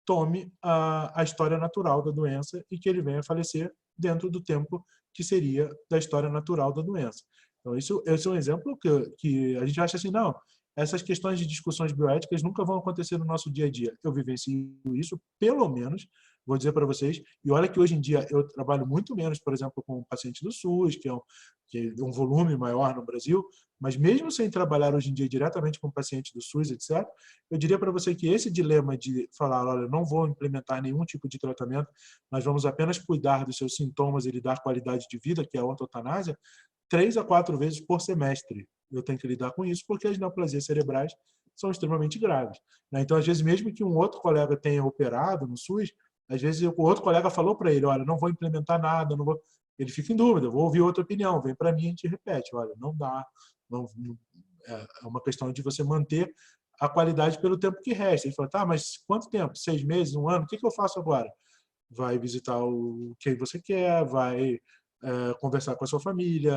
tome a história natural da doença e que ele venha a falecer dentro do tempo que seria da história natural da doença. Então, esse é um exemplo que a gente acha assim, não, essas questões de discussões bioéticas nunca vão acontecer no nosso dia a dia. Eu vivencio isso, pelo menos, vou dizer para vocês, e olha que hoje em dia eu trabalho muito menos, por exemplo, com paciente do SUS, que é um volume maior no Brasil, mas mesmo sem trabalhar hoje em dia diretamente com paciente do SUS, etc., eu diria para você que esse dilema de falar, olha, não vou implementar nenhum tipo de tratamento, nós vamos apenas cuidar dos seus sintomas e lhe dar qualidade de vida, que é a ortotanásia, 3 a 4 vezes por semestre. Eu tenho que lidar com isso, porque as neoplasias cerebrais são extremamente graves. Então, às vezes, mesmo que um outro colega tenha operado no SUS, às vezes o outro colega falou para ele, olha, não vou implementar nada, não vou... Ele fica em dúvida, vou ouvir outra opinião, vem para mim e a gente repete, olha, não dá, é uma questão de você manter a qualidade pelo tempo que resta. Ele fala, tá, mas quanto tempo? 6 meses, 1 ano? O que eu faço agora? Vai visitar quem você quer, vai conversar com a sua família,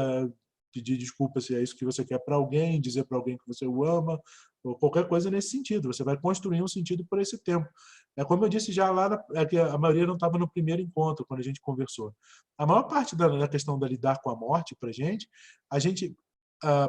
pedir desculpa se é isso que você quer para alguém, dizer para alguém que você o ama, ou qualquer coisa nesse sentido. Você vai construir um sentido por esse tempo. É como eu disse já lá, que a maioria não estava no primeiro encontro, quando a gente conversou. A maior parte da questão da lidar com a morte para a gente,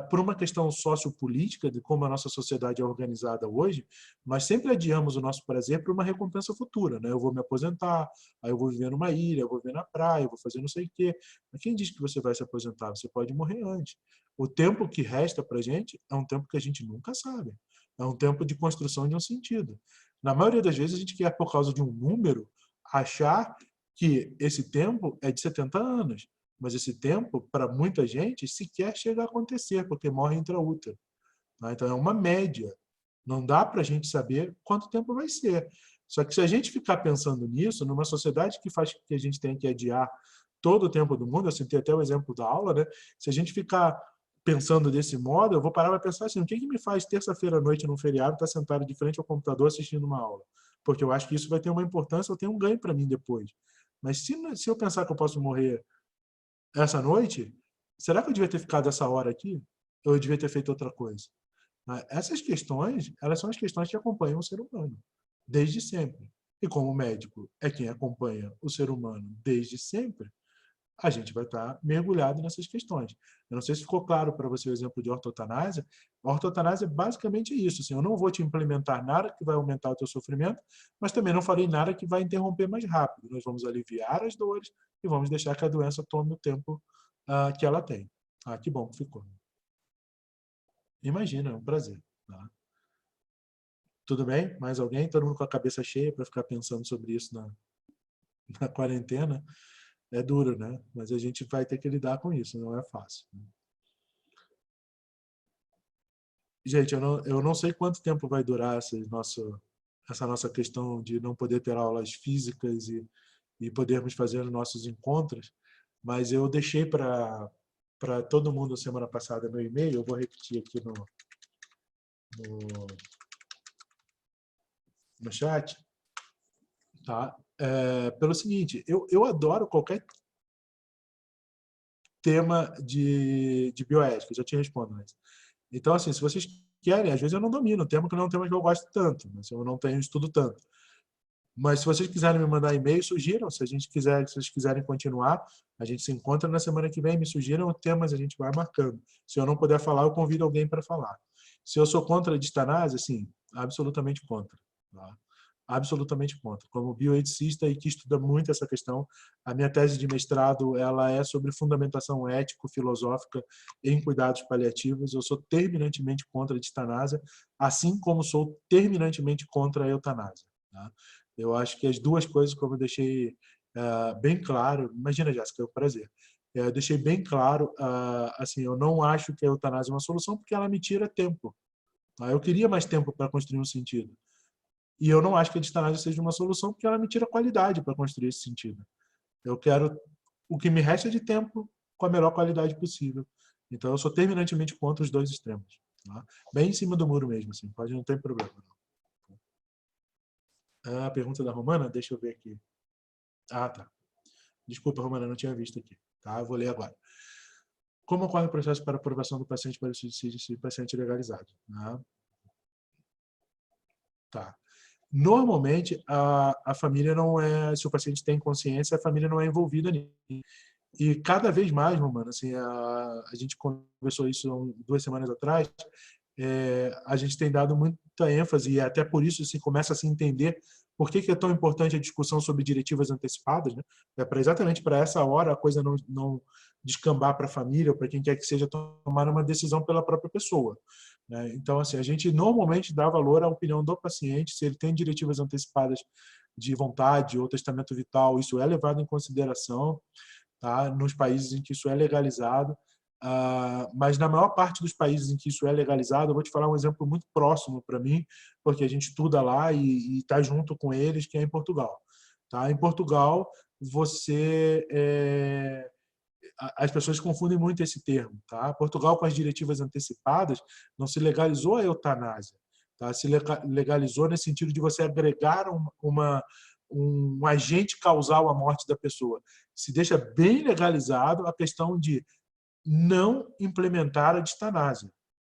por uma questão sociopolítica, de como a nossa sociedade é organizada hoje, nós sempre adiamos o nosso prazer para uma recompensa futura. Né? Eu vou me aposentar, aí eu vou viver numa ilha, eu vou viver na praia, eu vou fazer não sei o quê. Mas quem diz que você vai se aposentar? Você pode morrer antes. O tempo que resta para a gente é um tempo que a gente nunca sabe. É um tempo de construção de um sentido. Na maioria das vezes, a gente quer, por causa de um número, achar que esse tempo é de 70 anos. Mas esse tempo, para muita gente, sequer chega a acontecer, porque morre intraútero. Então, é uma média. Não dá para a gente saber quanto tempo vai ser. Só que se a gente ficar pensando nisso, numa sociedade que faz que a gente tenha que adiar todo o tempo do mundo, eu citei até o exemplo da aula, né? Se a gente ficar pensando desse modo, eu vou parar para pensar assim, o que me faz terça-feira à noite num feriado estar sentado de frente ao computador assistindo uma aula? Porque eu acho que isso vai ter uma importância, eu tenho um ganho para mim depois. Mas se eu pensar que eu posso morrer essa noite, será que eu devia ter ficado essa hora aqui? Ou eu devia ter feito outra coisa? Essas questões, elas são as questões que acompanham o ser humano, desde sempre. E como médico é quem acompanha o ser humano desde sempre, a gente vai estar mergulhado nessas questões. Eu não sei se ficou claro para você o exemplo de ortotanásia. A ortotanásia é basicamente isso. Assim, eu não vou te implementar nada que vai aumentar o teu sofrimento, mas também não farei nada que vai interromper mais rápido. Nós vamos aliviar as dores e vamos deixar que a doença tome o tempo que ela tem. Que bom que ficou. Imagina, é um prazer. Tá? Tudo bem? Mais alguém? Todo mundo com a cabeça cheia para ficar pensando sobre isso na quarentena? É duro, né? Mas a gente vai ter que lidar com isso, não é fácil. Gente, eu não sei quanto tempo vai durar essa nossa questão de não poder ter aulas físicas e podermos fazer os nossos encontros, mas eu deixei para todo mundo semana passada meu e-mail, eu vou repetir aqui no chat, tá? Pelo seguinte, eu adoro qualquer tema de bioética, já te respondo. Mas... Então, assim, se vocês querem, às vezes eu não domino o tema, que não é um tema que eu gosto tanto, mas eu não tenho estudo tanto. Mas se vocês quiserem me mandar e-mail, sugiram. Se vocês quiserem continuar, a gente se encontra na semana que vem, me sugiram temas, a gente vai marcando. Se eu não puder falar, eu convido alguém para falar. Se eu sou contra a distanase, sim, absolutamente contra. Tá? Absolutamente contra. Como bioeticista e que estuda muito essa questão, a minha tese de mestrado ela é sobre fundamentação ético-filosófica em cuidados paliativos. Eu sou terminantemente contra a distanásia, assim como sou terminantemente contra a eutanásia. Tá? Eu acho que as duas coisas, como eu deixei bem claro, imagina, Jéssica, é um prazer. Eu deixei bem claro, assim, eu não acho que a eutanásia é uma solução porque ela me tira tempo. Tá? Eu queria mais tempo para construir um sentido. E eu não acho que a distanásia seja uma solução porque ela me tira qualidade para construir esse sentido. Eu quero o que me resta de tempo com a melhor qualidade possível. Então, eu sou terminantemente contra os dois extremos. Tá? Bem em cima do muro mesmo, assim, pode não ter problema. Não. A pergunta da Romana, deixa eu ver aqui. Tá. Desculpa, Romana, não tinha visto aqui. Tá? Eu vou ler agora. Como ocorre o processo para aprovação do paciente para o suicídio se o paciente legalizado? Tá. Normalmente, a família não é, se o paciente tem consciência, a família não é envolvida nisso. E cada vez mais, Romano, assim, a gente conversou isso 2 semanas atrás, a gente tem dado muita ênfase, e até por isso assim, começa a se entender Por que é tão importante a discussão sobre diretivas antecipadas? Né? Exatamente para essa hora a coisa não descambar para a família ou para quem quer que seja tomar uma decisão pela própria pessoa. Né? Então, assim, a gente normalmente dá valor à opinião do paciente, se ele tem diretivas antecipadas de vontade ou testamento vital, isso é levado em consideração, tá? Nos países em que isso é legalizado. Mas na maior parte dos países em que isso é legalizado, eu vou te falar um exemplo muito próximo para mim, porque a gente estuda lá e está junto com eles, que é em Portugal. Tá? Em Portugal, as pessoas confundem muito esse termo. Tá? Portugal, com as diretivas antecipadas, não se legalizou a eutanásia. Tá? Se legalizou nesse sentido de você agregar um agente causal à morte da pessoa. Se deixa bem legalizado a questão de não implementar a distanásia.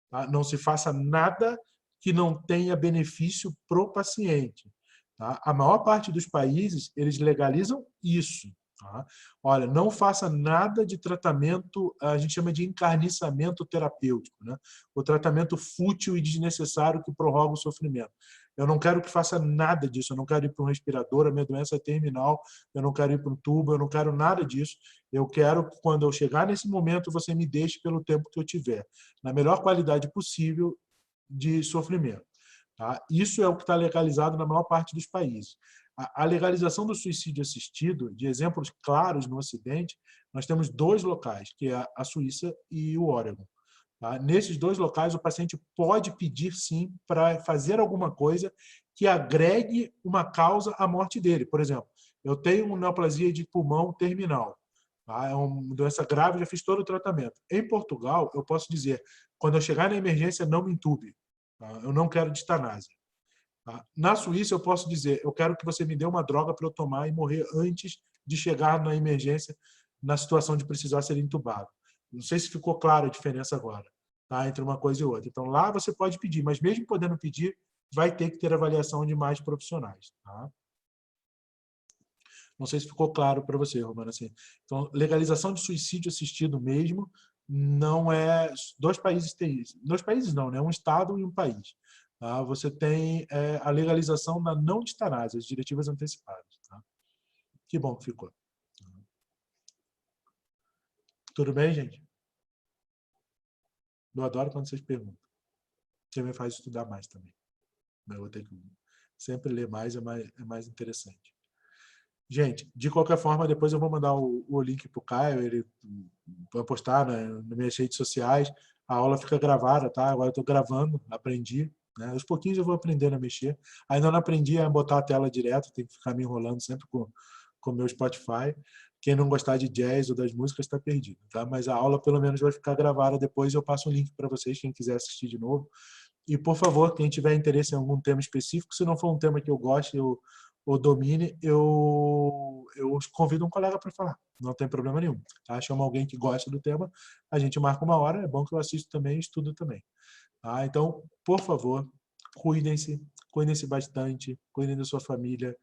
Tá? Não se faça nada que não tenha benefício para o paciente. Tá? A maior parte dos países, eles legalizam isso. Tá? Olha, não faça nada de tratamento, a gente chama de encarniçamento terapêutico, né? O tratamento fútil e desnecessário que prorroga o sofrimento. Eu não quero que faça nada disso, eu não quero ir para um respirador, a minha doença é terminal, eu não quero ir para um tubo, eu não quero nada disso. Eu quero que quando eu chegar nesse momento, você me deixe pelo tempo que eu tiver, na melhor qualidade possível de sofrimento. Tá? Isso é o que está legalizado na maior parte dos países. A legalização do suicídio assistido, de exemplos claros no Ocidente, nós temos 2 locais, que é a Suíça e o Oregon. Tá? Nesses 2 locais, o paciente pode pedir, sim, para fazer alguma coisa que agregue uma causa à morte dele. Por exemplo, eu tenho uma neoplasia de pulmão terminal. Tá? É uma doença grave, já fiz todo o tratamento. Em Portugal, eu posso dizer, quando eu chegar na emergência, não me entube. Tá? Eu não quero distanásia. Tá? Na Suíça, eu posso dizer, eu quero que você me dê uma droga para eu tomar e morrer antes de chegar na emergência, na situação de precisar ser entubado. Não sei se ficou clara a diferença agora, tá? Entre uma coisa e outra. Então, lá você pode pedir, mas mesmo podendo pedir, vai ter que ter avaliação de mais profissionais. Tá? Não sei se ficou claro para você, Romana. Assim. Então, legalização de suicídio assistido mesmo não é... 2 países têm isso. 2 países não, né? Um estado e um país. Tá? Você tem a legalização da não distanásia, as diretivas antecipadas. Tá? Que bom que ficou. Tudo bem, gente? Eu adoro quando vocês perguntam. Você me faz estudar mais também. Eu vou ter que sempre ler mais, é mais interessante. Gente, de qualquer forma, depois eu vou mandar o link para o Caio, ele vai postar nas minhas redes sociais. A aula fica gravada, tá? Agora eu estou gravando, aprendi. Né? Aos pouquinhos eu vou aprendendo a mexer. Ainda não aprendi a botar a tela direto, tem que ficar me enrolando sempre com o meu Spotify. Quem não gostar de jazz ou das músicas está perdido. Tá? Mas a aula pelo menos vai ficar gravada, depois eu passo o link para vocês, quem quiser assistir de novo. E, por favor, quem tiver interesse em algum tema específico, se não for um tema que eu goste ou domine, eu convido um colega para falar. Não tem problema nenhum. Tá? Chama alguém que gosta do tema, a gente marca uma hora, é bom que eu assisto também e estudo também. Tá? Então, por favor, cuidem-se bastante, cuidem da sua família,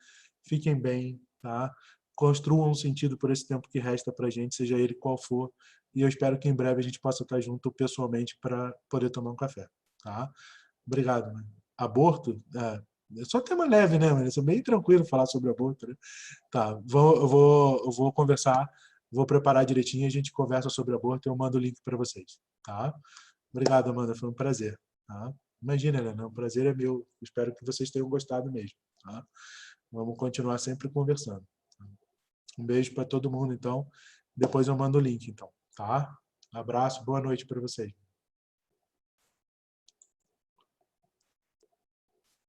fiquem bem, tá? Construam um sentido por esse tempo que resta para a gente, seja ele qual for, e eu espero que em breve a gente possa estar junto pessoalmente para poder tomar um café. Tá? Obrigado. Né? Aborto? É só tema leve, né? Mas é bem tranquilo falar sobre aborto. Né? Tá, eu vou conversar, vou preparar direitinho, a gente conversa sobre aborto e eu mando o link para vocês. Tá? Obrigado, Amanda, foi um prazer. Tá? Imagina, Helena, o prazer é meu. Espero que vocês tenham gostado mesmo. Tá? Vamos continuar sempre conversando. Um beijo para todo mundo, então. Depois eu mando o link, então. Tá? Abraço, boa noite para vocês.